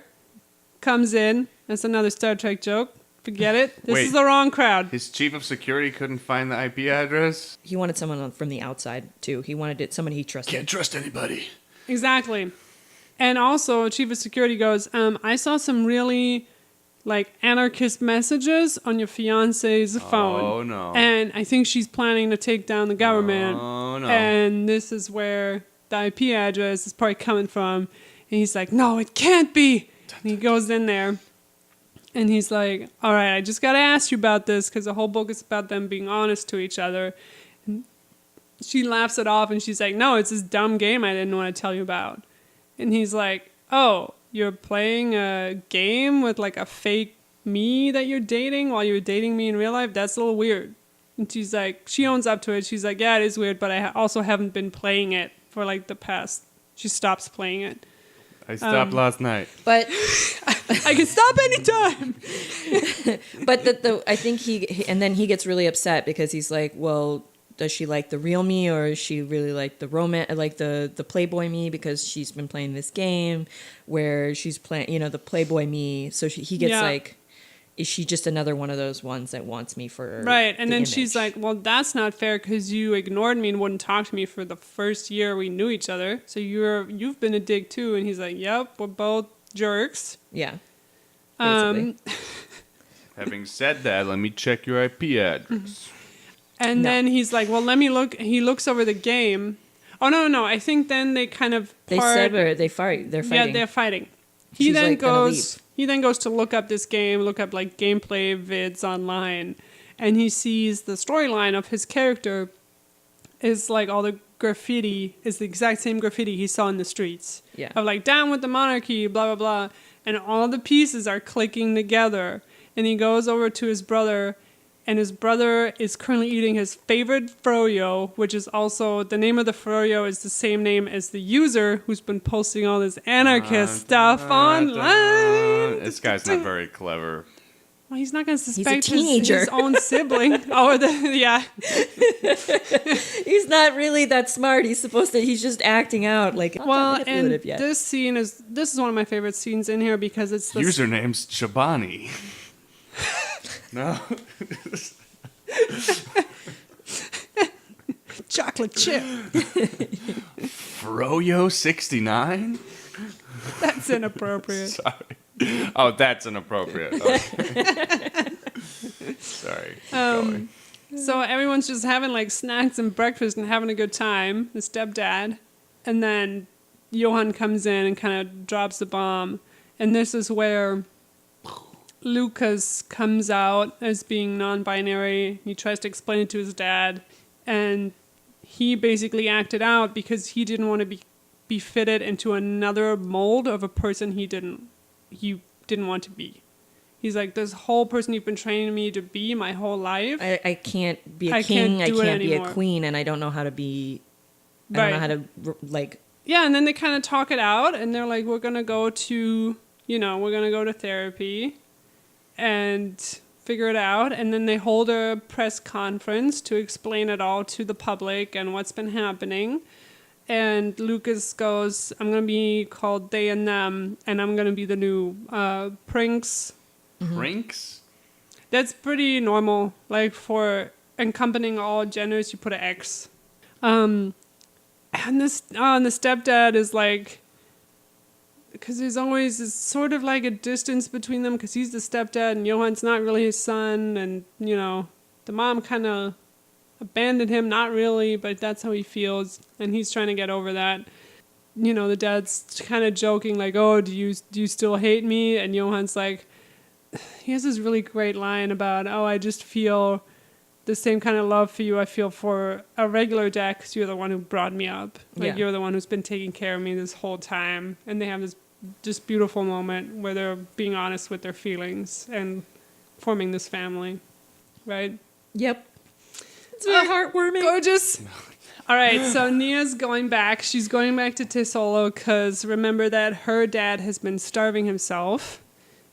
comes in. That's another Star Trek joke. Forget it. This Wait. is the wrong crowd. His chief of security couldn't find the IP address? He wanted someone from the outside too. He wanted it somebody he trusted. Can't trust anybody. Exactly. And also, chief of security goes, I saw some really like anarchist messages on your fiance's phone. Oh, no. And I think she's planning to take down the government. Oh, no. And this is where the IP address is probably coming from. And he's like, no, it can't be. And he goes in there. And he's like, all right, I just got to ask you about this because the whole book is about them being honest to each other. And she laughs it off and she's like, no, it's this dumb game I didn't want to tell you about. And he's like, oh, you're playing a game with like a fake me that you're dating while you're dating me in real life? That's a little weird. And she's like, she owns up to it. She's like, yeah, it is weird, but I also haven't been playing it for like the past. She stops playing it. I stopped last night. But I can stop anytime. but I think he and then he gets really upset because he's like, well, does she like the real me or is she really like the like the Playboy me because she's been playing this game where she's playing, the Playboy me. So he gets Yeah. like, is she just another one of those ones that wants me for Right, and the then she's image? like, well, that's not fair because you ignored me and wouldn't talk to me for the first year we knew each other. So you've been a dick too. And he's like, yep, we're both jerks. Yeah. Basically. Having said that, let me check your IP address. And No. then he's like, well, let me look. He looks over the game. Oh, no. I think then they kind of They part. sever. They fight. They're fighting. Yeah, they're fighting. He She's, then like, gonna goes. He then goes to look up this game, look up like gameplay vids online, and he sees the storyline of his character is like all the graffiti is the exact same graffiti he saw in the streets. Yeah. Of like down with the monarchy, blah blah blah, and all the pieces are clicking together. And he goes over to his brother, and his brother is currently eating his favorite froyo, which is also the name of the froyo is the same name as the user who's been posting all this anarchist stuff online. This guy's not very clever. Well, he's not going to a suspect teenager. his own sibling. Yeah. He's not really that smart. He's supposed to. He's just acting out like. Not Well, that and manipulative yet. this is one of my favorite scenes in here because it's the Username's Chobani. No? chocolate chip. Froyo69? That's inappropriate. Sorry. Oh, that's inappropriate. Okay. Sorry. Keep going. So everyone's just having like snacks and breakfast and having a good time, the stepdad. And then Johan comes in and kind of drops the bomb. And this is where Lucas comes out as being non-binary. He tries to explain it to his dad. And he basically acted out because he didn't want to be fitted into another mold of a person he didn't want to be. He's like, this whole person you've been training me to be my whole life. I can't be a I king. can't I do it can't be a anymore. queen, and I don't know how to be. I don't know how to like. Yeah, and then they kind of talk it out, and they're like, we're going to go to therapy and figure it out. And then they hold a press conference to explain it all to the public and what's been happening. And Lucas goes, I'm going to be called They and Them, and I'm going to be the new Prinks. Prinks? That's pretty normal. Like for encompassing all genders, you put an X. And the stepdad is like, because there's always this sort of like a distance between them because he's the stepdad and Johan's not really his son. And, the mom kind of abandoned him, not really, but that's how he feels. And he's trying to get over that. The dad's kind of joking like, oh, do you still hate me? And Johan's like, he has this really great line about, oh, I just feel the same kind of love for you I feel for a regular dad because you're the one who brought me up. Like, Yeah. you're the one who's been taking care of me this whole time. And they have this just beautiful moment where they're being honest with their feelings and forming this family. Right? Yep. It's very heartwarming. Gorgeous. All right, so Nia's going back. She's going back to Tisolo because remember that her dad has been starving himself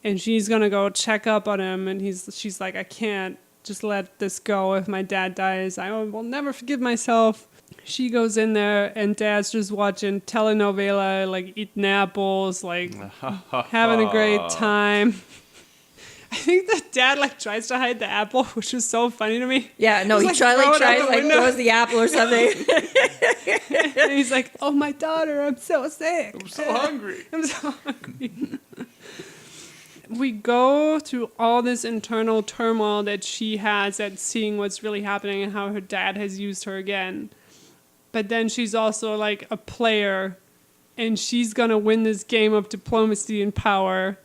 and she's gonna go check up on him, and she's like, I can't just let this go. If my dad dies, I will never forgive myself. She goes in there, and Dad's just watching telenovela, like eating apples, like having a great time. I think the dad like tries to hide the apple, which was so funny to me. Yeah, no, He's, he like, throw it out tries the like window. throws the apple or something. And he's like, "Oh, my daughter, I'm so sick. I'm so hungry. I'm so hungry." We go through all this internal turmoil that she has at seeing what's really happening and how her dad has used her again. But then she's also like a player, and she's gonna win this game of diplomacy and power.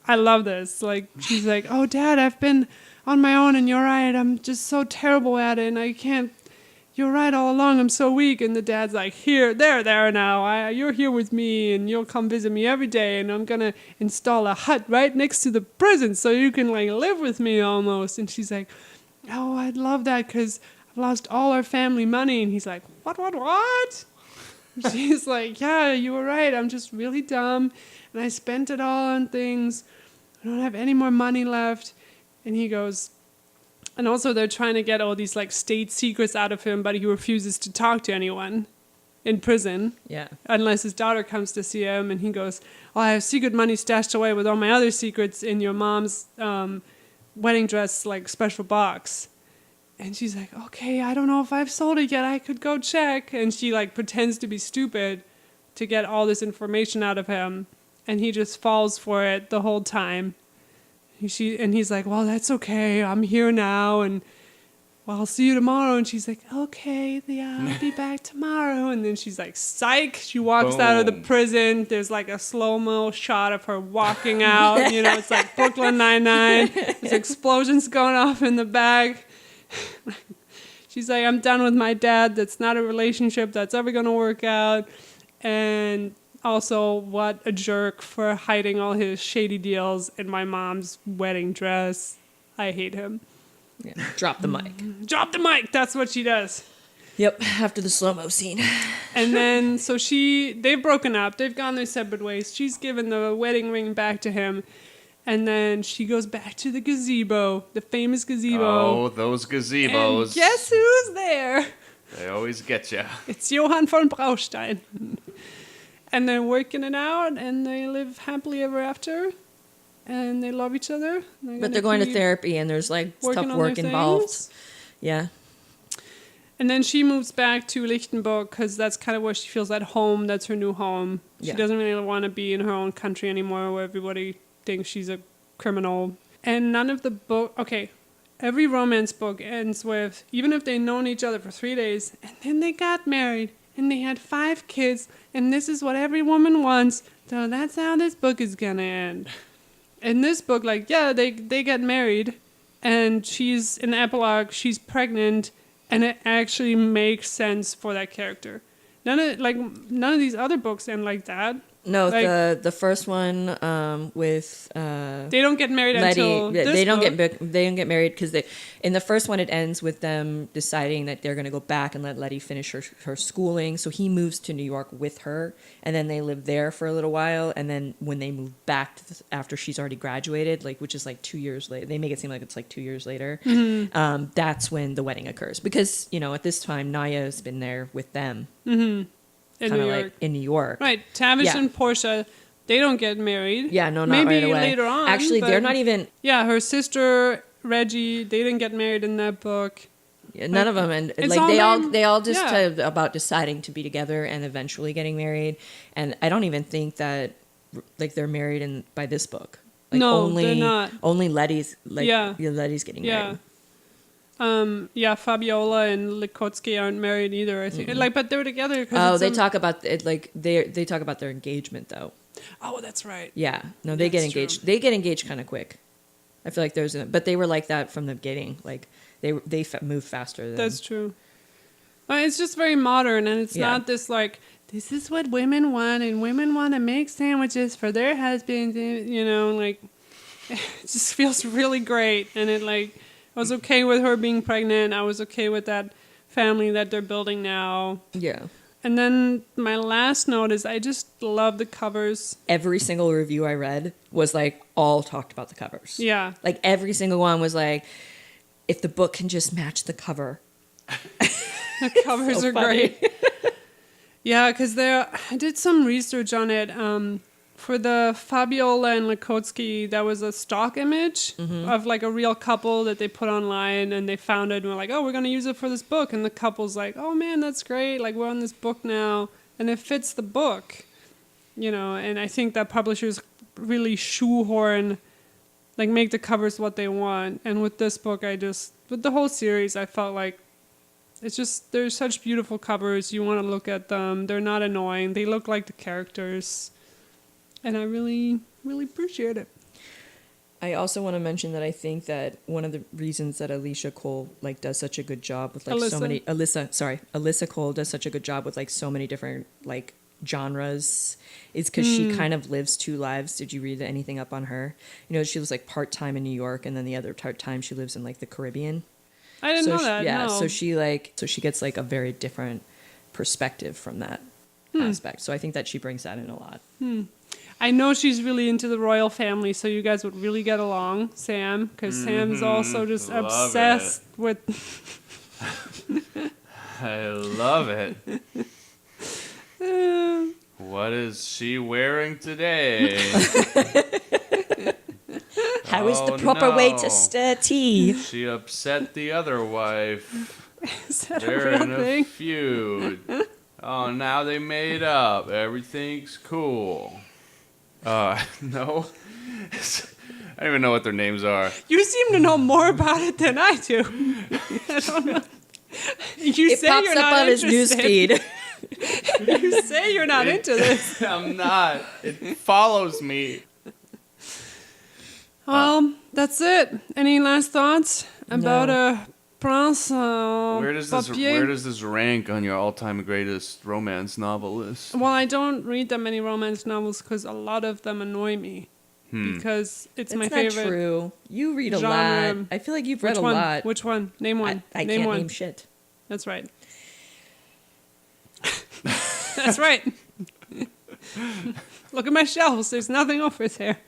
I love this. Like, she's like, "Oh, Dad, I've been on my own, and you're right. I'm just so terrible at it, and I can't. You're right all along. I'm so weak." And the dad's like, there now. You're here with me, and you'll come visit me every day, and I'm gonna install a hut right next to the prison so you can like live with me almost. And she's like, "Oh, I'd love that because I've lost all our family money." And he's like, What? She's like, "Yeah, you were right. I'm just really dumb, and I spent it all on things. I don't have any more money left." And he goes, and also they're trying to get all these like state secrets out of him, but he refuses to talk to anyone in prison Yeah. unless his daughter comes to see him. And he goes, "Oh, I have secret money stashed away with all my other secrets in your mom's wedding dress like special box." And she's like, "Okay, I don't know if I've sold it yet. I could go check." And she like pretends to be stupid to get all this information out of him. And he just falls for it the whole time. He's like, "Well, that's okay. I'm here now. And well, I'll see you tomorrow." And she's like, "Okay, yeah, I'll be back tomorrow." And then she's like, psych. She walks out of the Boom. prison. There's like a slow-mo shot of her walking out. You know, it's like Brooklyn Nine-Nine. There's explosions going off in the back. She's like, "I'm done with my dad. That's not a relationship that's ever going to work out." And also, what a jerk for hiding all his shady deals in my mom's wedding dress. I hate him. Yeah. Drop the mic. Drop the mic. That's what she does. Yep. After the slow-mo scene. And then, so they've broken up. They've gone their separate ways. She's given the wedding ring back to him. And then she goes back to the gazebo, the famous gazebo. Oh, those gazebos. And guess who's there? They always get you. It's Johann von Braustein. And they're working it out, and they live happily ever after. And they love each other. But they're going to therapy, and there's like working tough on work their involved. things. Yeah. And then she moves back to Lichtenberg because that's kind of where she feels at home. That's her new home. She Yeah. doesn't really want to be in her own country anymore where everybody thinks she's a criminal. And none of the book... Okay, every romance book ends with, even if they've known each other for 3 days, and then they got married, and they had 5 kids, and this is what every woman wants, so that's how this book is going to end. In this book, like, yeah, they get married, and she's, in the epilogue, she's pregnant, and it actually makes sense for that character. None of these other books end like that. No, Like- the first one with They don't get married Letty. until this They don't book. they don't get married because in the first one it ends with them deciding that they're going to go back and let Letty finish her schooling. So he moves to New York with her, and then they live there for a little while. And then when they move back after she's already graduated, like which is like 2 years later, they make it seem like it's like 2 years later. Mm-hmm. That's when the wedding occurs because at this time Naya has been there with them, in kind New of York. like in New York. Right, Tavish Yeah. and Portia, they don't get married. Yeah, no, not Maybe right away. later on. Actually, they're but- not even. Yeah, her sister Reggie, they didn't get married in that book. None of them, and it's like all they all just yeah. about deciding to be together and eventually getting married. And I don't even think that like they're married by this book. Like, No, only, they're not. Only Letty's Yeah. Letty's getting Yeah. married. Fabiola and Likotsky aren't married either. I think, but they're together. 'Cause Oh, it's they some- talk about it like they talk about their engagement though. Oh, that's right. Yeah, no, they That's get engaged. true. They get engaged kind of quick. I feel like but they were like that from the beginning. Like they move faster. Than, That's true. It's just very modern, and it's Yeah. not this like, this is what women want, and women want to make sandwiches for their husbands, like, it just feels really great. And it, like, I was okay with her being pregnant. I was okay with that family that they're building now. Yeah. And then my last note is I just love the covers. Every single review I read was like all talked about the covers. Yeah. Like every single one was like, if the book can just match the cover. The covers So are funny. great. Yeah, because I did some research on it. For the Fabiola and Likotsky, that was a stock image of like a real couple that they put online, and they found it and were like, oh, we're going to use it for this book. And the couple's like, oh man, that's great. Like, we're on this book now. And it fits the book, and I think that publishers really shoehorn, like make the covers what they want. And with this book, with the whole series, I felt like it's just, there's such beautiful covers. You want to look at them. They're not annoying. They look like the characters. And I really, really appreciate it. I also want to mention that I think that one of the reasons that Alicia Cole like does such a good job with like so many Alyssa Cole does such a good job with like so many different like genres is because she kind of lives two lives. Did you read anything up on her? She lives like part-time in New York, and then the other part-time she lives in like the Caribbean. I didn't know that. Yeah, no. so she gets like a very different perspective from that aspect. So I think that she brings that in a lot. I know she's really into the royal family, so you guys would really get along, Sam, because Sam's also just Love obsessed with. I love it. Uh, What is she wearing today? How is the Oh, proper way to no. stir tea? She upset the other wife. is that They're a real in a thing? feud. Oh, now they made up. Everything's cool. No. I don't even know what their names are. You seem to know more about it than I do. I don't know. You It say pops you're up not on his interested. newsfeed. You say you're not into this. I'm not. It follows me. Well, that's it. Any last thoughts about No. Prince Where Papier? does this rank on your all-time greatest romance novel list? Well, I don't read that many romance novels because a lot of them annoy me. Because it's my That's not favorite. true. You read a genre. lot. I feel like you've read Which a one? lot. Which one? Name one. I name can't one. name shit. That's right. That's right. Look at my shelves. There's nothing over there.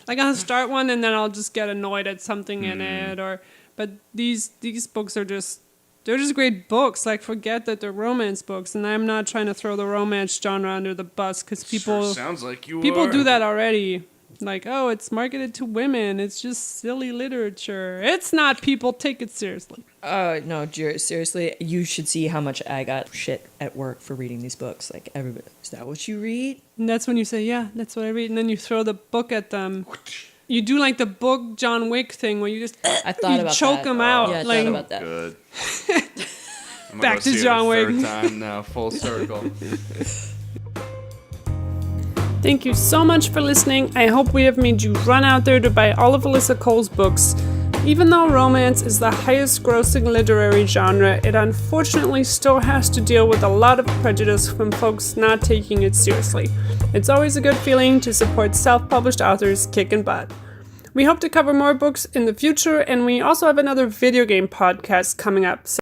Like I'll start one and then I'll just get annoyed at something in it, but these books are they're just great books. Like forget that they're romance books, and I'm not trying to throw the romance genre under the bus because people Sure sounds like you people are. do that already. Like, oh, it's marketed to women. It's just silly literature. It's not. People take it seriously. No, seriously, you should see how much I got shit at work for reading these books. Like, everybody, is that what you read? And that's when you say, yeah, that's what I read. And then you throw the book at them. You do like the book John Wick thing where you just I thought you about choke that. them out. Yeah, I like, thought about that. Good. I'm gonna Back go to see it a John Wick. third time now, full circle. Thank you so much for listening. I hope we have made you run out there to buy all of Alyssa Cole's books. Even though romance is the highest grossing literary genre, it unfortunately still has to deal with a lot of prejudice from folks not taking it seriously. It's always a good feeling to support self-published authors kicking butt. We hope to cover more books in the future, and we also have another video game podcast coming up. So